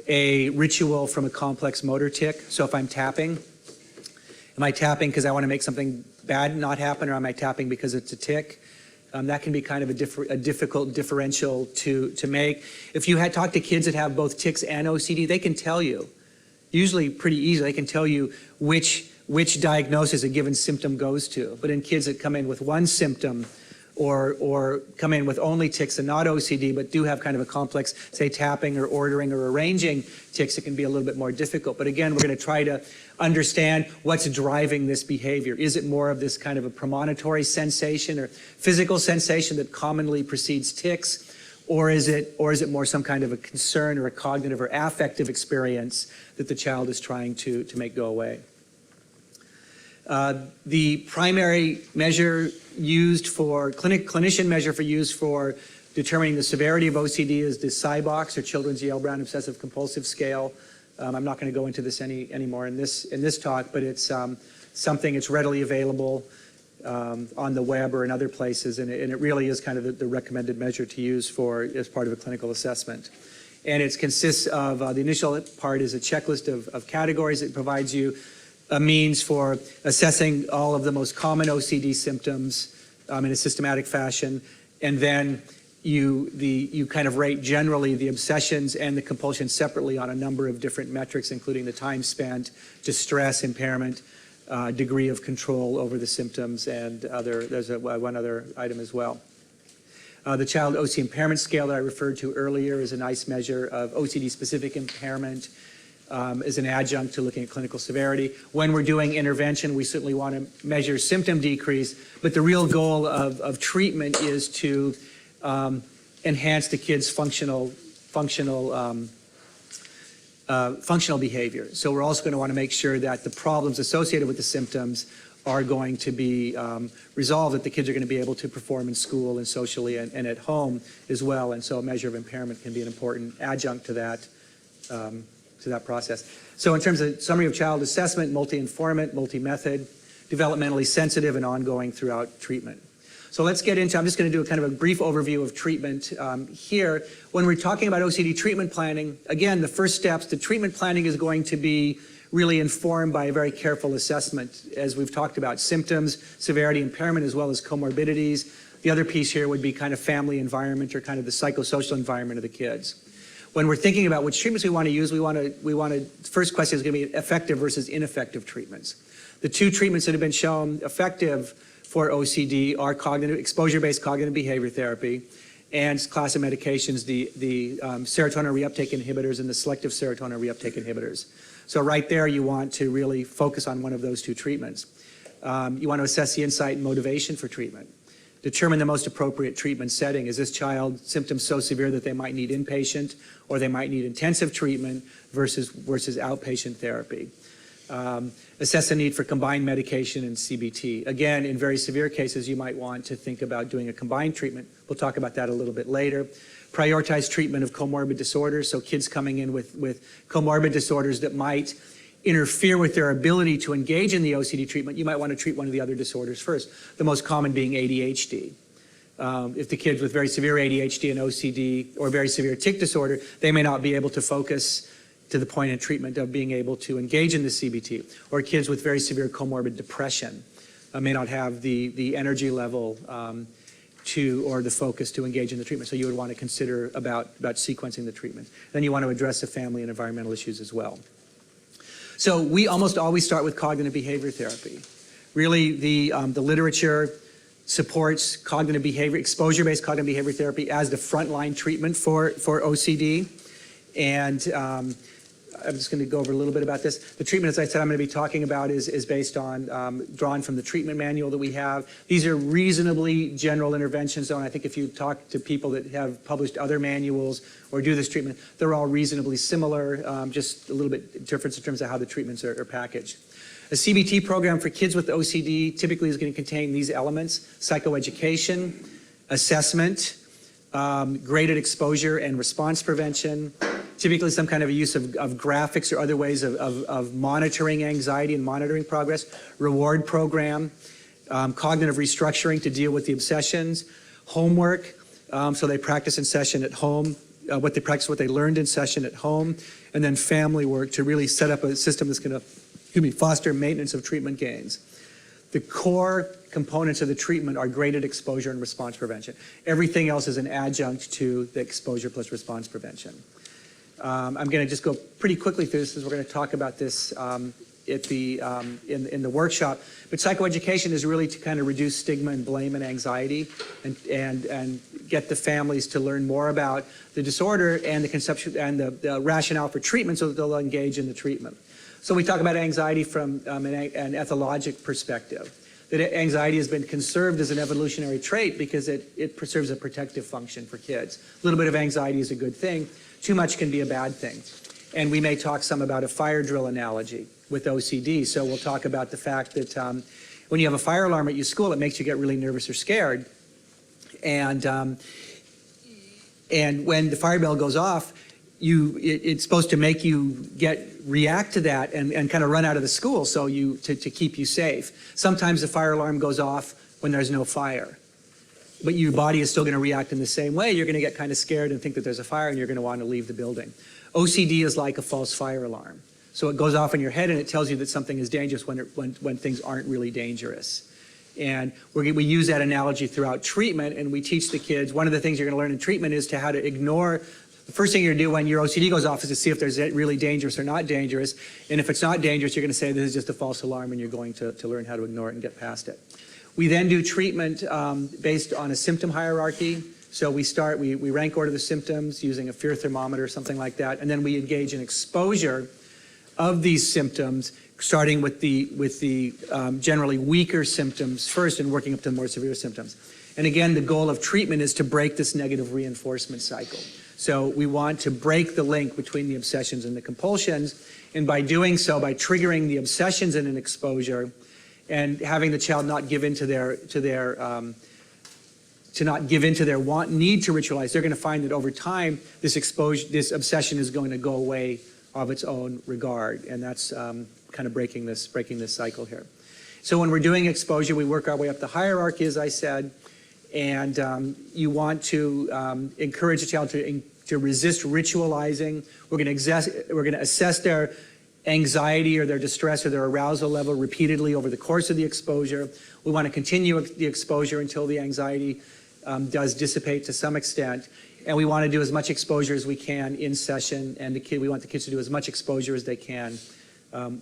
a ritual from a complex motor tic. So if I'm tapping, am I tapping because I want to make something bad not happen, or am I tapping because it's a tic? That can be kind of a difficult differential to make. If you had talked to kids that have both tics and OCD, they can tell you, usually pretty easily, they can tell you which diagnosis a given symptom goes to. But in kids that come in with one symptom, or come in with only tics and not OCD, but do have kind of a complex, say, tapping or ordering or arranging tics, it can be a little bit more difficult. But again, we're going to try to understand what's driving this behavior. Is it more of this kind of a premonitory sensation or physical sensation that commonly precedes tics, or is it more some kind of a concern or a cognitive or affective experience that the child is trying to make go away? The primary measure used for, clinician measure used for determining the severity of OCD is the SIBOX, or Children's Yale-Brown Obsessive Compulsive Scale. I'm not going to go into this anymore in this talk, but it's something that's readily available on the web or in other places, and it really is kind of the recommended measure to use as part of a clinical assessment. And it consists of, the initial part is a checklist of categories. It provides you a means for assessing all of the most common OCD symptoms in a systematic fashion, and then you kind of rate generally the obsessions and the compulsions separately on a number of different metrics, including the time spent, distress, impairment, degree of control over the symptoms, and there's one other item as well. The Child OCD Impairment Scale that I referred to earlier is a nice measure of OCD-specific impairment, as an adjunct to looking at clinical severity. When we're doing intervention, we certainly want to measure symptom decrease, but the real goal of treatment is to enhance the kid's functional behavior. So we're also going to want to make sure that the problems associated with the symptoms are going to be resolved, that the kids are going to be able to perform in school and socially and at home as well. And so a measure of impairment can be an important adjunct to that process. So in terms of summary of child assessment, multi-informant, multi-method, developmentally sensitive and ongoing throughout treatment. So let's get into, I'm just going to do a kind of a brief overview of treatment here. When we're talking about OCD treatment planning, again, the first steps, the treatment planning is going to be really informed by a very careful assessment, as we've talked about, symptoms, severity, impairment, as well as comorbidities. The other piece here would be kind of family environment or kind of the psychosocial environment of the kids. When we're thinking about which treatments we want to use, first question is going to be effective versus ineffective treatments. The two treatments that have been shown effective for OCD are exposure-based cognitive behavior therapy and class of medications, the serotonin reuptake inhibitors and the selective serotonin reuptake inhibitors. So right there, you want to really focus on one of those two treatments. You want to assess the insight and motivation for treatment. Determine the most appropriate treatment setting. Is this child symptoms so severe that they might need inpatient or they might need intensive treatment versus outpatient therapy? Assess the need for combined medication and CBT. Again, in very severe cases, you might want to think about doing a combined treatment. We'll talk about that a little bit later. Prioritize treatment of comorbid disorders, so kids coming in with comorbid disorders that might interfere with their ability to engage in the OCD treatment, you might want to treat one of the other disorders first, the most common being ADHD. If the kids with very severe ADHD and OCD or very severe tic disorder, they may not be able to focus to the point in treatment of being able to engage in the CBT. Or kids with very severe comorbid depression may not have the energy level or the focus to engage in the treatment. So you would want to consider about sequencing the treatment. Then you want to address the family and environmental issues as well. So we almost always start with cognitive behavior therapy. Really, the literature supports cognitive behavior, exposure-based cognitive behavior therapy as the frontline treatment for OCD. And I'm just going to go over a little bit about this. The treatment, as I said, I'm going to be talking about is based on, drawn from the treatment manual that we have. These are reasonably general interventions, though, and I think if you talk to people that have published other manuals or do this treatment, they're all reasonably similar, just a little bit difference in terms of how the treatments are packaged. A CBT program for kids with OCD typically is going to contain these elements: psychoeducation, assessment, graded exposure and response prevention, typically some kind of a use of graphics or other ways of monitoring anxiety and monitoring progress, reward program, cognitive restructuring to deal with the obsessions, homework, so they practice in session at home, what they learned in session at home, and then family work to really set up a system that's going to foster maintenance of treatment gains. The core components of the treatment are graded exposure and response prevention. Everything else is an adjunct to the exposure plus response prevention. I'm going to just go pretty quickly through this, as we're going to talk about this in the workshop. But psychoeducation is really to kind of reduce stigma and blame and anxiety, and get the families to learn more about the disorder and the conception and the rationale for treatment, so that they'll engage in the treatment. So we talk about anxiety from an ethologic perspective. That anxiety has been conserved as an evolutionary trait because it serves a protective function for kids. A little bit of anxiety is a good thing. Too much can be a bad thing. And we may talk some about a fire drill analogy with OCD. So we'll talk about the fact that when you have a fire alarm at your school, it makes you get really nervous or scared. And when the fire bell goes off, it's supposed to make you react to that and kind of run out of the school to keep you safe. Sometimes the fire alarm goes off when there's no fire, but your body is still going to react in the same way. You're going to get kind of scared and think that there's a fire, and you're going to want to leave the building. OCD is like a false fire alarm. So it goes off in your head and it tells you that something is dangerous when things aren't really dangerous. And we use that analogy throughout treatment, and we teach the kids, one of the things you're going to learn in treatment is how to ignore. The first thing you're going to do when your OCD goes off is to see if there's really dangerous or not dangerous. And if it's not dangerous, you're going to say this is just a false alarm, and you're going to learn how to ignore it and get past it. We then do treatment based on a symptom hierarchy. So we rank order the symptoms using a fear thermometer or something like that, and then we engage in exposure of these symptoms, starting with the generally weaker symptoms first and working up to the more severe symptoms. And again, the goal of treatment is to break this negative reinforcement cycle. So we want to break the link between the obsessions and the compulsions, and by doing so, by triggering the obsessions in an exposure and having the child not give into their need to ritualize, they're going to find that over time this obsession is going to go away of its own regard, and that's kind of breaking this cycle here. So when we're doing exposure, we work our way up the hierarchy, as I said. And you want to encourage the child to resist ritualizing. We're going to assess their anxiety or their distress or their arousal level repeatedly over the course of the exposure. We want to continue the exposure until the anxiety does dissipate to some extent. And we want to do as much exposure as we can in session, and we want the kids to do as much exposure as they can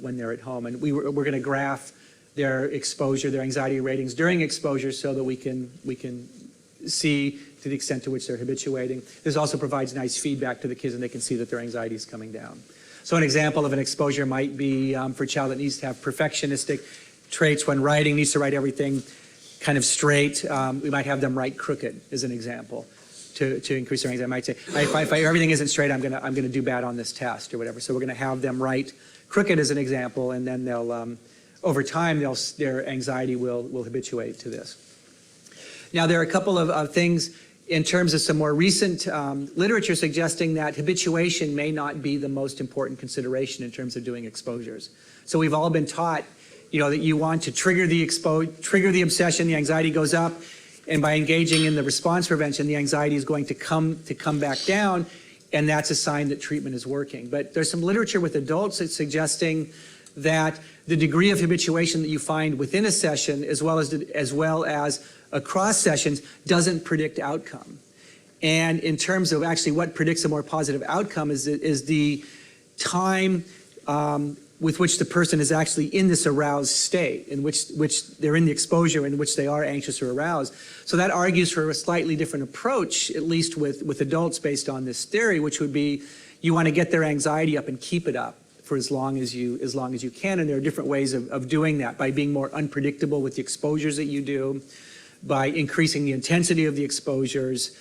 when they're at home. And we're going to graph their exposure, their anxiety ratings during exposure so that we can see to the extent to which they're habituating. This also provides nice feedback to the kids, and they can see that their anxiety is coming down. So an example of an exposure might be for a child that needs to have perfectionistic traits when writing, needs to write everything kind of straight. We might have them write crooked as an example to increase their anxiety. I might say, if everything isn't straight, I'm gonna do bad on this test or whatever. So we're gonna have them write crooked as an example, and then they'll, over time, their anxiety will habituate to this. Now, there are a couple of things in terms of some more recent literature suggesting that habituation may not be the most important consideration in terms of doing exposures. So we've all been taught, that you want to trigger the obsession, the anxiety goes up, and by engaging in the response prevention, the anxiety is going to come back down, and that's a sign that treatment is working. But there's some literature with adults that's suggesting that the degree of habituation that you find within a session, as well as across sessions, doesn't predict outcome. And in terms of actually what predicts a more positive outcome is the time with which the person is actually in this aroused state, in which they're in the exposure in which they are anxious or aroused. So that argues for a slightly different approach, at least with adults based on this theory, which would be you want to get their anxiety up and keep it up for as long as you can. And there are different ways of doing that, by being more unpredictable with the exposures that you do, by increasing the intensity of the exposures,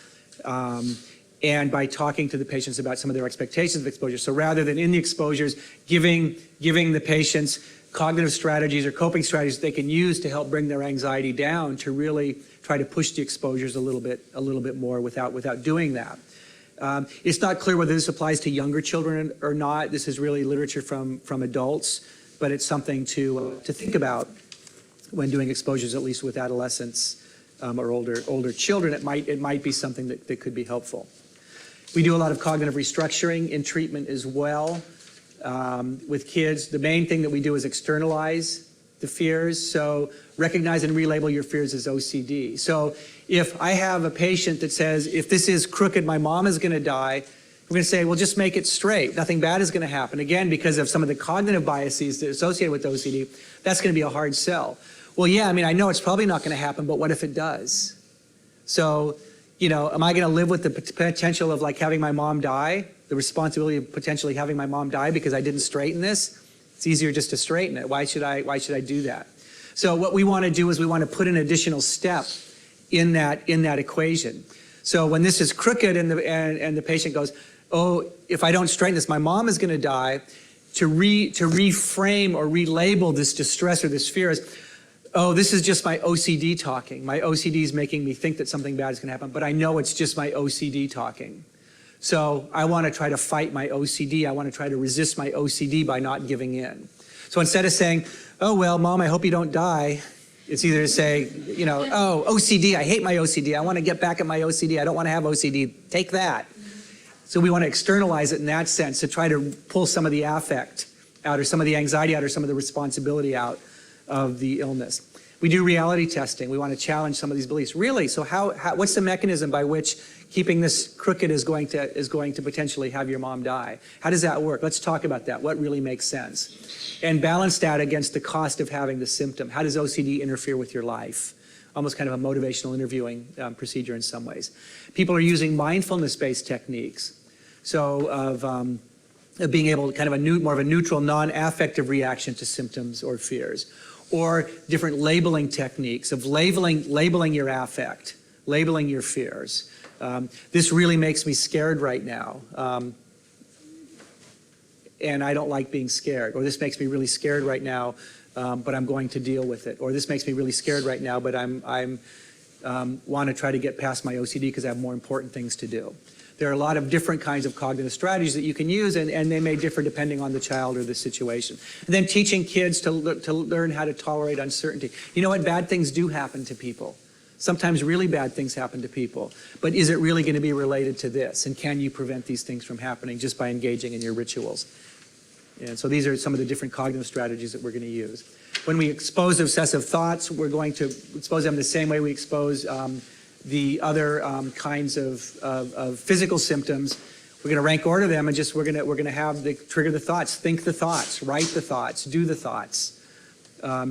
and by talking to the patients about some of their expectations of exposure. So rather than in the exposures, giving the patients cognitive strategies or coping strategies they can use to help bring their anxiety down, to really try to push the exposures a little bit more without doing that. It's not clear whether this applies to younger children or not. This is really literature from adults, but it's something to think about when doing exposures, at least with adolescents or older children. It might be something that could be helpful. We do a lot of cognitive restructuring in treatment as well with kids. The main thing that we do is externalize the fears. So recognize and relabel your fears as OCD. So if I have a patient that says, if this is crooked, my mom is going to die, we're going to say, well, just make it straight. Nothing bad is going to happen. Again, because of some of the cognitive biases that are associated with OCD, that's going to be a hard sell. Well, yeah, I know it's probably not going to happen, but what if it does? So, am I going to live with the potential of having my mom die, the responsibility of potentially having my mom die because I didn't straighten this? It's easier just to straighten it. Why should I do that? So what we want to do is we want to put an additional step in that equation. So when this is crooked and the patient goes, oh, if I don't straighten this, my mom is going to die, to reframe or relabel this distress or this fear as, oh, this is just my OCD talking. My OCD is making me think that something bad is going to happen, but I know it's just my OCD talking. So I want to try to fight my OCD. I want to try to resist my OCD by not giving in. So instead of saying, oh, well, Mom, I hope you don't die, it's either to say, oh, OCD, I hate my OCD. I want to get back at my OCD. I don't want to have OCD. Take that. So we want to externalize it in that sense, to try to pull some of the affect out, or some of the anxiety out, or some of the responsibility out of the illness. We do reality testing. We want to challenge some of these beliefs. Really, so what's the mechanism by which keeping this crooked is going to potentially have your mom die? How does that work? Let's talk about that. What really makes sense? And balance that against the cost of having the symptom. How does OCD interfere with your life? Almost kind of a motivational interviewing procedure in some ways. People are using mindfulness-based techniques. So of being able to kind of more of a neutral, non-affective reaction to symptoms or fears. Or different labeling techniques of labeling your affect, labeling your fears. This really makes me scared right now, and I don't like being scared. Or this makes me really scared right now, but I'm going to deal with it. Or this makes me really scared right now, but I'm want to try to get past my OCD because I have more important things to do. There are a lot of different kinds of cognitive strategies that you can use, and they may differ depending on the child or the situation. And then teaching kids to learn how to tolerate uncertainty. You know what? Bad things do happen to people. Sometimes really bad things happen to people, but is it really going to be related to this? And can you prevent these things from happening just by engaging in your rituals? And so these are some of the different cognitive strategies that we're going to use. When we expose obsessive thoughts, we're going to expose them the same way we expose the other kinds of physical symptoms. We're going to rank order them, and just we're going to have the trigger the thoughts, think the thoughts, write the thoughts, do the thoughts.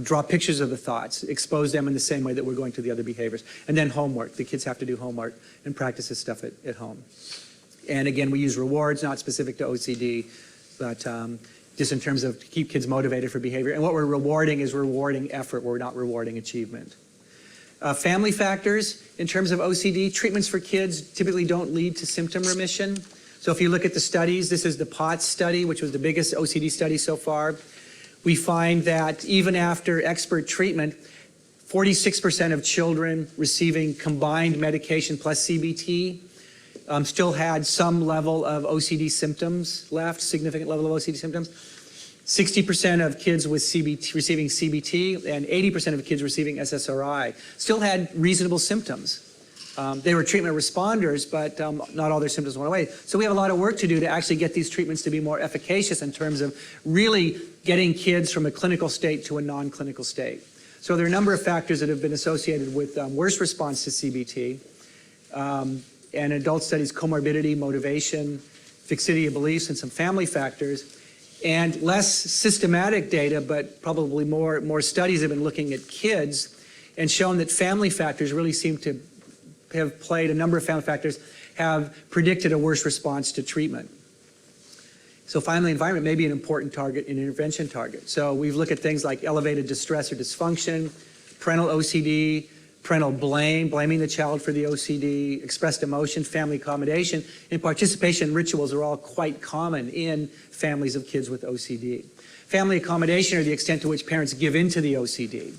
Draw pictures of the thoughts, expose them in the same way that we're going to the other behaviors. And then homework. The kids have to do homework and practice this stuff at home. And again, we use rewards, not specific to OCD, but just in terms of to keep kids motivated for behavior. And what we're rewarding is rewarding effort. We're not rewarding achievement. Family factors in terms of OCD. Treatments for kids typically don't lead to symptom remission. So if you look at the studies, this is the POTS study, which was the biggest OCD study so far. We find that even after expert treatment, 46% of children receiving combined medication plus CBT still had some level of OCD symptoms left, significant level of OCD symptoms. 60% of kids with CBT, receiving CBT and 80% of kids receiving SSRI still had reasonable symptoms. They were treatment responders, but not all their symptoms went away. So we have a lot of work to do to actually get these treatments to be more efficacious in terms of really getting kids from a clinical state to a non-clinical state. So there are a number of factors that have been associated with worse response to CBT. And adult studies, comorbidity, motivation, fixity of beliefs, and some family factors. And less systematic data, but probably more studies have been looking at kids and shown that family factors really seem to have played, a number of family factors have predicted a worse response to treatment. So family environment may be an important target, an intervention target. So we've looked at things like elevated distress or dysfunction, parental OCD, parental blame, blaming the child for the OCD, expressed emotion, family accommodation, and participation in rituals are all quite common in families of kids with OCD. Family accommodation are the extent to which parents give into the OCD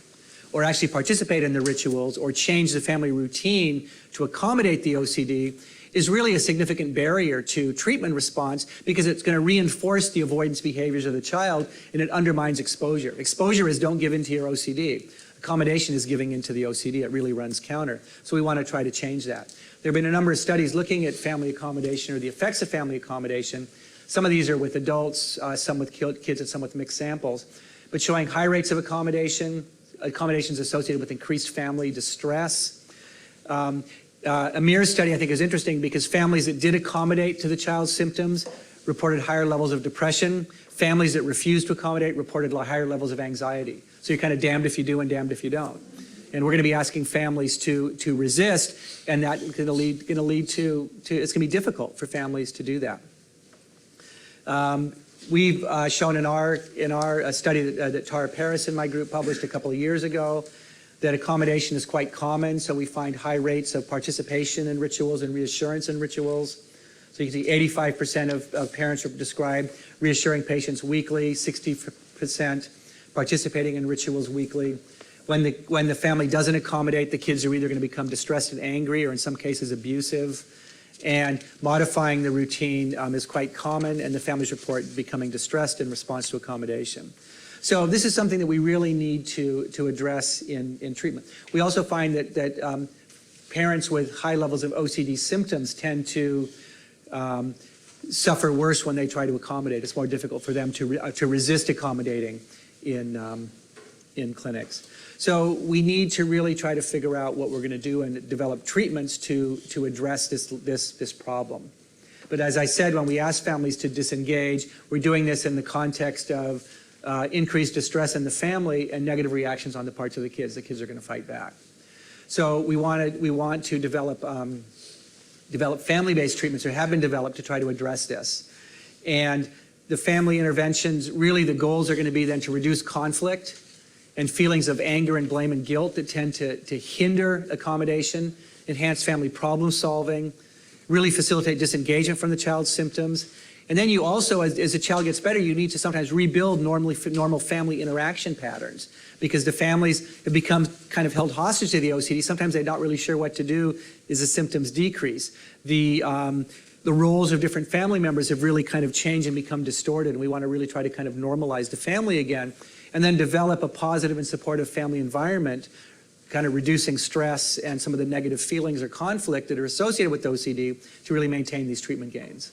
or actually participate in the rituals or change the family routine to accommodate the OCD is really a significant barrier to treatment response because it's going to reinforce the avoidance behaviors of the child and it undermines exposure. Exposure is don't give in to your OCD. Accommodation is giving into the OCD. It really runs counter. So we want to try to change that. There have been a number of studies looking at family accommodation or the effects of family accommodation. Some of these are with adults, some with kids, and some with mixed samples, but showing high rates of accommodations associated with increased family distress. A mirror study I think is interesting because families that did accommodate to the child's symptoms reported higher levels of depression. Families that refused to accommodate reported higher levels of anxiety. So you're kind of damned if you do and damned if you don't. And we're going to be asking families to resist, and that's going to lead to it's going to be difficult for families to do that. We've shown in our study that Tara Paris and my group published a couple of years ago that accommodation is quite common. So we find high rates of participation in rituals and reassurance in rituals. So you can see 85% of parents describe reassuring patients weekly, 60% participating in rituals weekly. When the family doesn't accommodate, the kids are either going to become distressed and angry or in some cases abusive. And modifying the routine is quite common, and the families report becoming distressed in response to accommodation. So this is something that we really need to address in treatment. We also find that parents with high levels of OCD symptoms tend to suffer worse when they try to accommodate. It's more difficult for them to resist accommodating in clinics. So we need to really try to figure out what we're going to do and develop treatments to address this problem. But as I said, when we ask families to disengage, we're doing this in the context of increased distress in the family and negative reactions on the parts of the kids. The kids are going to fight back. So we want to develop family-based treatments that have been developed to try to address this. And the family interventions, really the goals are going to be then to reduce conflict and feelings of anger and blame and guilt that tend to hinder accommodation, enhance family problem solving, really facilitate disengagement from the child's symptoms. And then you also, as the child gets better, you need to sometimes rebuild normal family interaction patterns because the families have become kind of held hostage to the OCD. Sometimes they're not really sure what to do as the symptoms decrease. The roles of different family members have really kind of changed and become distorted, and we want to really try to kind of normalize the family again and then develop a positive and supportive family environment kind of reducing stress and some of the negative feelings or conflict that are associated with OCD to really maintain these treatment gains.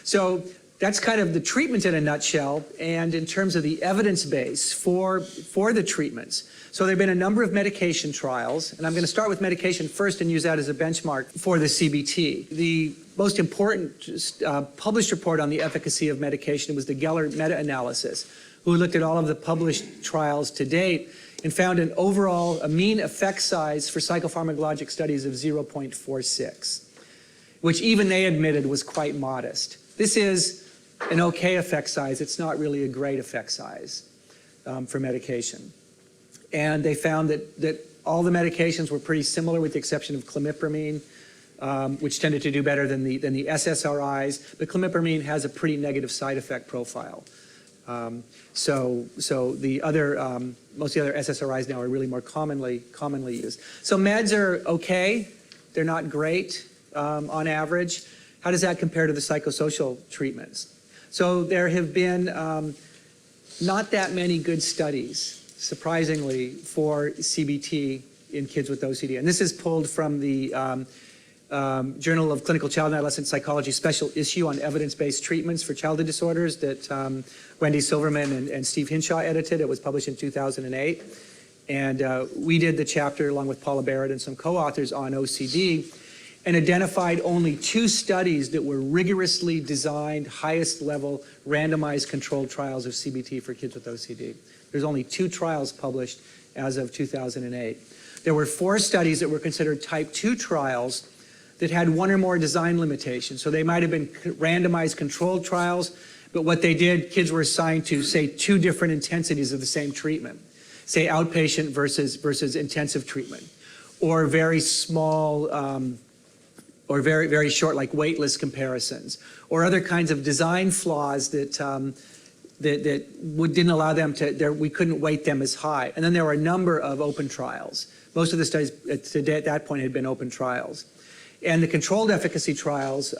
So that's kind of the treatment in a nutshell, and in terms of the evidence base for the treatments. So there have been a number of medication trials, and I'm going to start with medication first and use that as a benchmark for the CBT. The most important published report on the efficacy of medication was the Geller meta-analysis, who looked at all of the published trials to date and found an overall mean effect size for psychopharmacologic studies of 0.46, which even they admitted was quite modest. This is an okay effect size. It's not really a great effect size for medication. And they found that all the medications were pretty similar with the exception of clomipramine, which tended to do better than the SSRIs. But clomipramine has a pretty negative side effect profile. So the other, most of the other SSRIs now are really more commonly used. So meds are okay. They're not great on average. How does that compare to the psychosocial treatments? So there have been not that many good studies, surprisingly, for CBT in kids with OCD. And this is pulled from the Journal of Clinical Child and Adolescent Psychology special issue on evidence-based treatments for childhood disorders that Wendy Silverman and Steve Hinshaw edited. It was published in 2008. And we did the chapter along with Paula Barrett and some co-authors on OCD, and identified only 2 studies that were rigorously designed, highest level, randomized controlled trials of CBT for kids with OCD. There's only 2 trials published as of 2008. There were 4 studies that were considered type 2 trials that had 1 or more design limitations. So they might have been randomized controlled trials, but what they did, kids were assigned to, say, 2 different intensities of the same treatment, say outpatient versus intensive treatment, or very small, or very, very short, like waitlist comparisons, or other kinds of design flaws that didn't allow them to, we couldn't weight them as high. And then there were a number of open trials. Most of the studies at that point had been open trials. And the controlled efficacy trials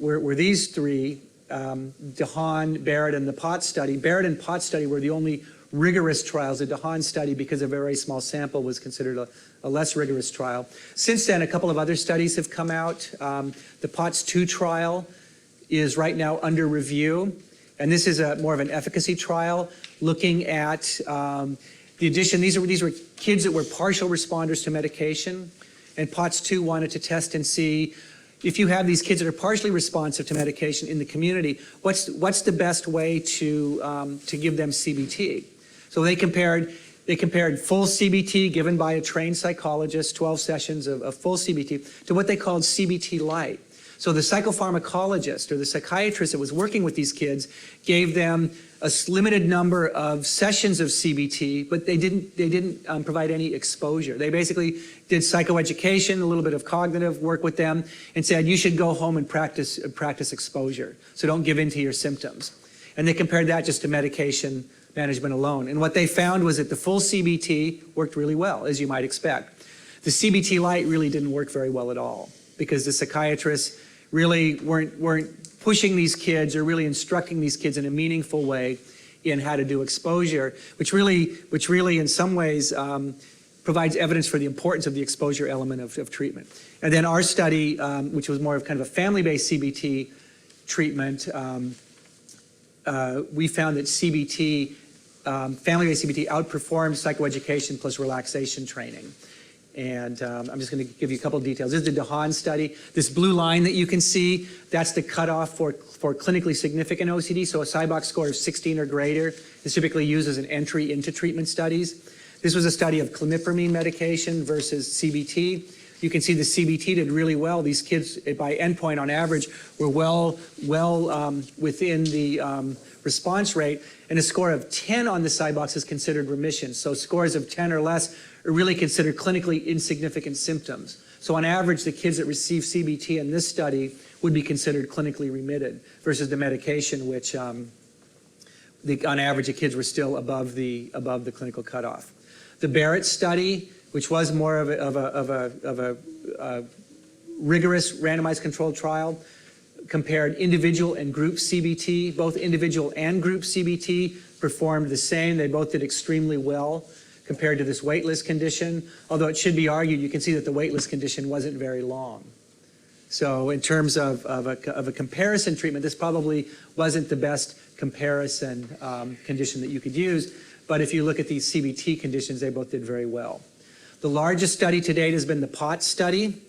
were these 3, DeHaan, Barrett, and the Potts study. Barrett and Potts study were the only rigorous trials. The DeHaan study, because of a very small sample, was considered a less rigorous trial. Since then, a couple of other studies have come out. The Potts 2 trial is right now under review, and this is more of an efficacy trial looking at the addition. These were kids that were partial responders to medication, and Potts 2 wanted to test and see if you have these kids that are partially responsive to medication in the community, what's the best way to give them CBT? So they compared full CBT given by a trained psychologist, 12 sessions of full CBT, to what they called CBT light. So the psychopharmacologist or the psychiatrist that was working with these kids gave them a limited number of sessions of CBT, but they didn't provide any exposure. They basically did psychoeducation, a little bit of cognitive work with them, and said, you should go home and practice exposure, so don't give in to your symptoms. And they compared that just to medication management alone. And what they found was that the full CBT worked really well, as you might expect. The CBT light really didn't work very well at all, because the psychiatrists really weren't pushing these kids or really instructing these kids in a meaningful way in how to do exposure, which really in some ways provides evidence for the importance of the exposure element of treatment. And then our study, which was more of kind of a family-based CBT treatment, we found that CBT, family-based CBT outperformed psychoeducation plus relaxation training. And I'm just going to give you a couple of details. This is the DeHaan study. This blue line that you can see, that's the cutoff for clinically significant OCD. So a SIBOC score of 16 or greater is typically used as an entry into treatment studies. This was a study of clomipramine medication versus CBT. You can see the CBT did really well. These kids, by endpoint on average, were well within the response rate. And a score of 10 on the SIBOC is considered remission. So scores of 10 or less are really considered clinically insignificant symptoms. So on average, the kids that receive CBT in this study would be considered clinically remitted versus the medication, which on average, the kids were still above the clinical cutoff. The Barrett study, which was more of a rigorous randomized controlled trial, compared individual and group CBT. Both individual and group CBT performed the same. They both did extremely well. compared to this waitlist condition, although it should be argued, you can see that the waitlist condition wasn't very long. So in terms of a comparison treatment, this probably wasn't the best comparison condition that you could use, but if you look at these CBT conditions, they both did very well. The largest study to date has been the POTS study,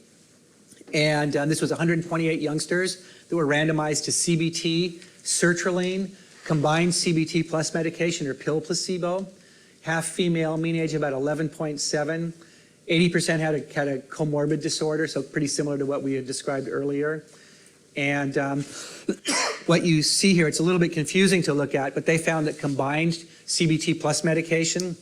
and this was 128 youngsters that were randomized to CBT, sertraline, combined CBT plus medication or pill placebo, half female, mean age about 11.7. 80% had a comorbid disorder, so pretty similar to what we had described earlier. And what you see here, it's a little bit confusing to look at, but they found that combined CBT plus medication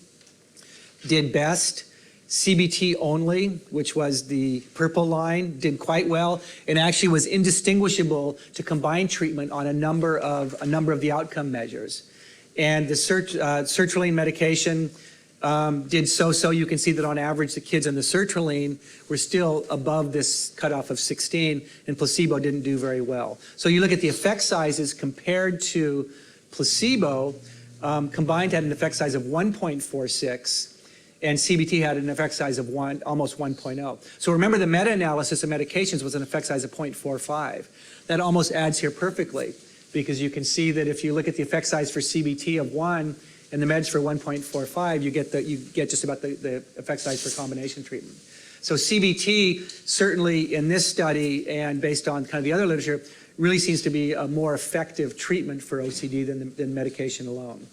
did best. CBT only, which was the purple line, did quite well and actually was indistinguishable to combined treatment on a number of the outcome measures. And the sertraline medication did so-so. You can see that on average, the kids on the sertraline were still above this cutoff of 16, and placebo didn't do very well. So you look at the effect sizes compared to placebo, combined had an effect size of 1.46, and CBT had an effect size of almost 1.0. So remember, the meta-analysis of medications was an effect size of 0.45. That almost adds here perfectly, because you can see that if you look at the effect size for CBT of 1 and the meds for 1.45, you get just about the effect size for combination treatment. So CBT, certainly in this study and based on kind of the other literature, really seems to be a more effective treatment for OCD than medication alone.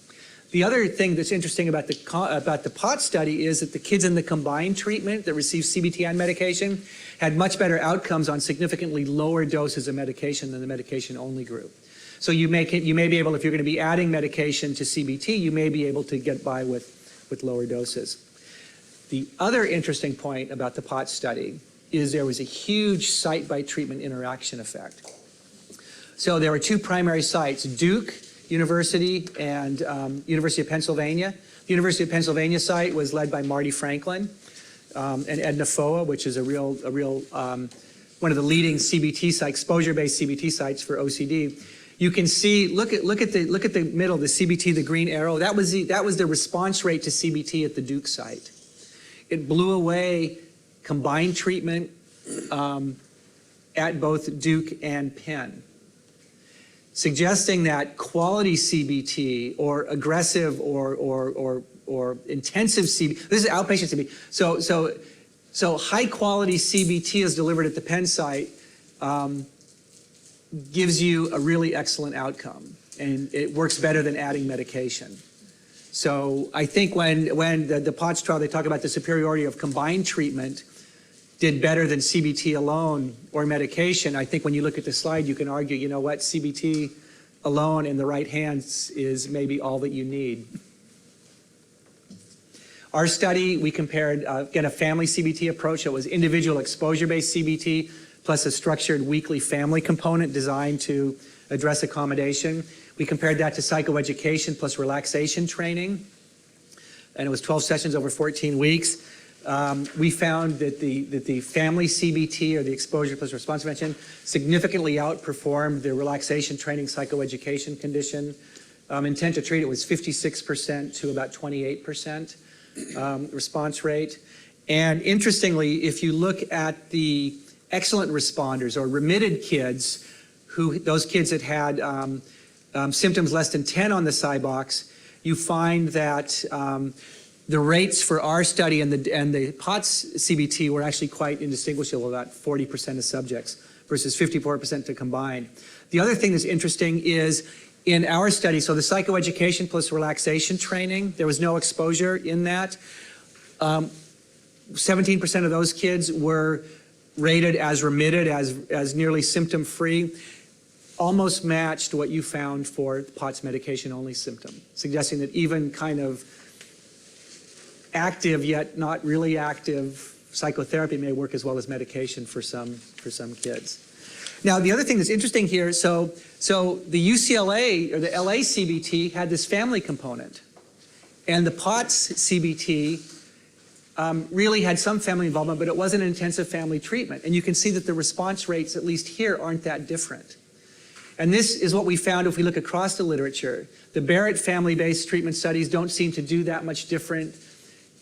The other thing that's interesting about the POTS study is that the kids in the combined treatment that received CBT and medication had much better outcomes on significantly lower doses of medication than the medication-only group. So you may be able, if you're going to be adding medication to CBT, you may be able to get by with lower doses. The other interesting point about the POTS study is there was a huge site-by-treatment interaction effect. So there were two primary sites, Duke University and University of Pennsylvania. The University of Pennsylvania site was led by Marty Franklin and Edna Foa, which is a real one of the leading CBT sites, exposure-based CBT sites for OCD. You can see, look at the middle, the CBT, the green arrow. That was the response rate to CBT at the Duke site. It blew away combined treatment at both Duke and Penn, suggesting that quality CBT or aggressive or intensive CBT, this is outpatient CBT, so high quality CBT is delivered at the Penn site, gives you a really excellent outcome, and it works better than adding medication. So I think when the POTS trial, they talk about the superiority of combined treatment did better than CBT alone or medication. I think when you look at the slide, you can argue, you know what, CBT alone in the right hands is maybe all that you need. Our study, we compared, again, a family CBT approach. It was individual exposure-based CBT plus a structured weekly family component designed to address accommodation. We compared that to psychoeducation plus relaxation training, and it was 12 sessions over 14 weeks. We found that the family CBT, or the exposure plus response prevention, significantly outperformed the relaxation training psychoeducation condition. Intent to treat, it was 56% to about 28% response rate. And interestingly, if you look at the excellent responders or remitted kids, those kids that had symptoms less than 10 on the SciBox, you find that the rates for our study and the POTS CBT were actually quite indistinguishable, about 40% of subjects versus 54% to combined. The other thing that's interesting is in our study, so the psychoeducation plus relaxation training, there was no exposure in that. 17% of those kids were rated as remitted, as nearly symptom-free, almost matched what you found for POTS medication-only symptom, suggesting that even kind of active yet not really active psychotherapy may work as well as medication for some kids. Now, the other thing that's interesting here, so the UCLA or the LA CBT had this family component, and the POTS CBT really had some family involvement, but it wasn't an intensive family treatment. And you can see that the response rates, at least here, aren't that different. And this is what we found if we look across the literature. The Barrett family-based treatment studies don't seem to do that much different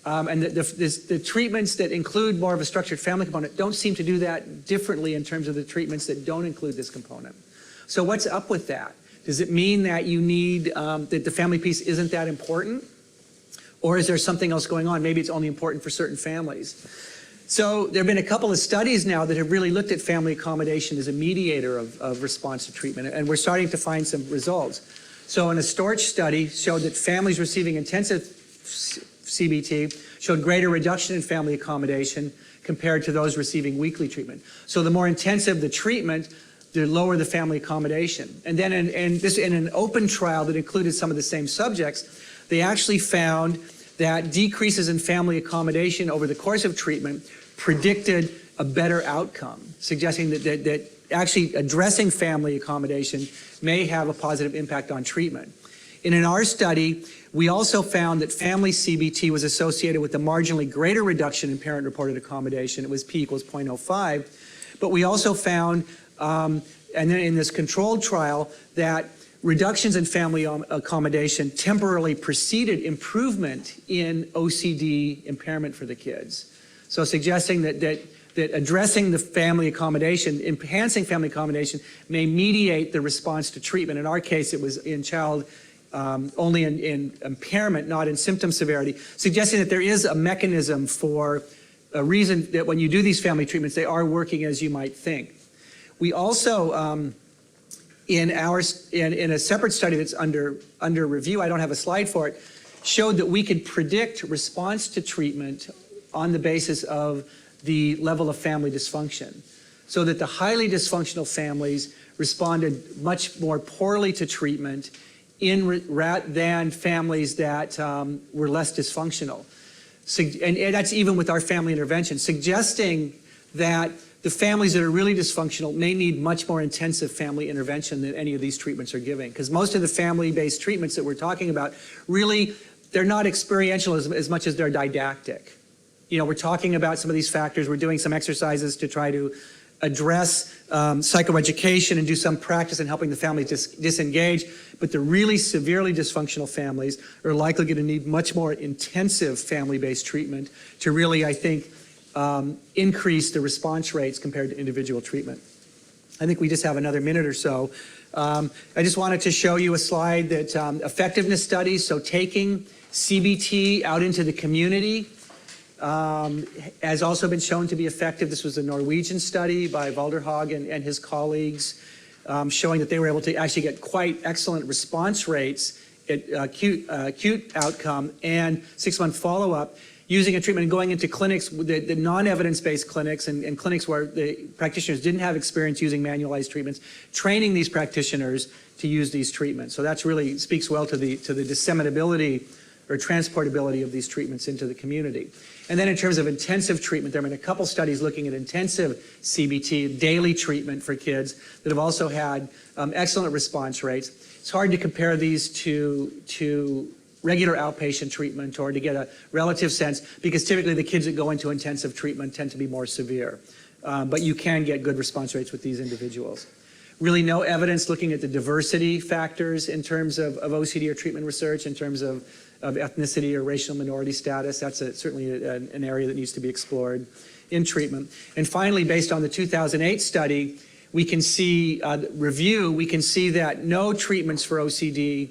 And the treatments that include more of a structured family component don't seem to do that differently in terms of the treatments that don't include this component. So what's up with that? Does it mean that you need, that the family piece isn't that important? Or is there something else going on? Maybe it's only important for certain families. So there have been a couple of studies now that have really looked at family accommodation as a mediator of response to treatment, and we're starting to find some results. So in a Storch study showed that families receiving intensive CBT showed greater reduction in family accommodation compared to those receiving weekly treatment. So the more intensive the treatment, the lower the family accommodation. And then in an open trial that included some of the same subjects, they actually found that decreases in family accommodation over the course of treatment predicted a better outcome, suggesting that actually addressing family accommodation may have a positive impact on treatment. In our study, we also found that family CBT was associated with a marginally greater reduction in parent-reported accommodation. It was p equals 0.05. But we also found, and then in this controlled trial, that reductions in family accommodation temporarily preceded improvement in OCD impairment for the kids. So suggesting that addressing the family accommodation, enhancing family accommodation, may mediate the response to treatment. In our case, it was in child only in impairment, not in symptom severity, suggesting that there is a mechanism for a reason that when you do these family treatments, they are working as you might think. We also, in a separate study that's under review, I don't have a slide for it, showed that we could predict response to treatment on the basis of the level of family dysfunction. So that the highly dysfunctional families responded much more poorly to treatment than families that were less dysfunctional. And that's even with our family intervention, suggesting that the families that are really dysfunctional may need much more intensive family intervention than any of these treatments are giving. Because most of the family-based treatments that we're talking about, really, they're not experiential as much as they're didactic. You know, we're talking about some of these factors. We're doing some exercises to try to address psychoeducation and do some practice in helping the family disengage. But the really severely dysfunctional families are likely going to need much more intensive family-based treatment to really, I think, increase the response rates compared to individual treatment. I think we just have another minute or so. I just wanted to show you a slide that effectiveness studies, so taking CBT out into the community has also been shown to be effective. This was a Norwegian study by Valderhaug and his colleagues, showing that they were able to actually get quite excellent response rates at acute outcome and 6-month follow-up using a treatment and going into clinics, the non-evidence-based clinics and clinics where the practitioners didn't have experience using manualized treatments, training these practitioners to use these treatments. So that's really speaks well to the disseminability or transportability of these treatments into the community. And then in terms of intensive treatment, there have been a couple studies looking at intensive CBT, daily treatment for kids that have also had excellent response rates. It's hard to compare these to regular outpatient treatment or to get a relative sense, because typically the kids that go into intensive treatment tend to be more severe. But you can get good response rates with these individuals. Really no evidence looking at the diversity factors in terms of OCD or treatment research, in terms of ethnicity or racial minority status. That's certainly an area that needs to be explored in treatment. And finally, based on the 2008 study, we can see, we can see that no treatments for OCD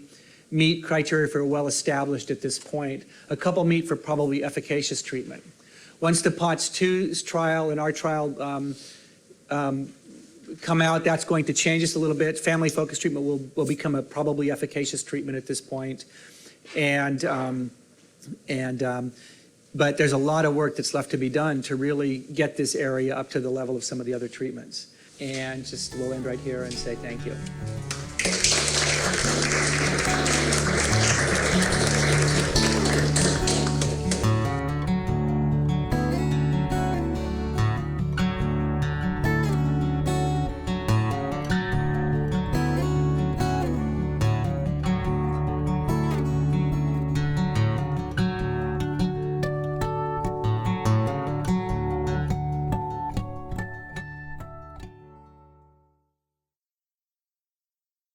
meet criteria for well-established at this point. A couple meet for probably efficacious treatment. Once the POTS2 trial and our trial come out, that's going to change us a little bit. Family-focused treatment will become a probably efficacious treatment at this point. But there's a lot of work that's left to be done to really get this area up to the level of some of the other treatments. And we'll end right here and say thank you.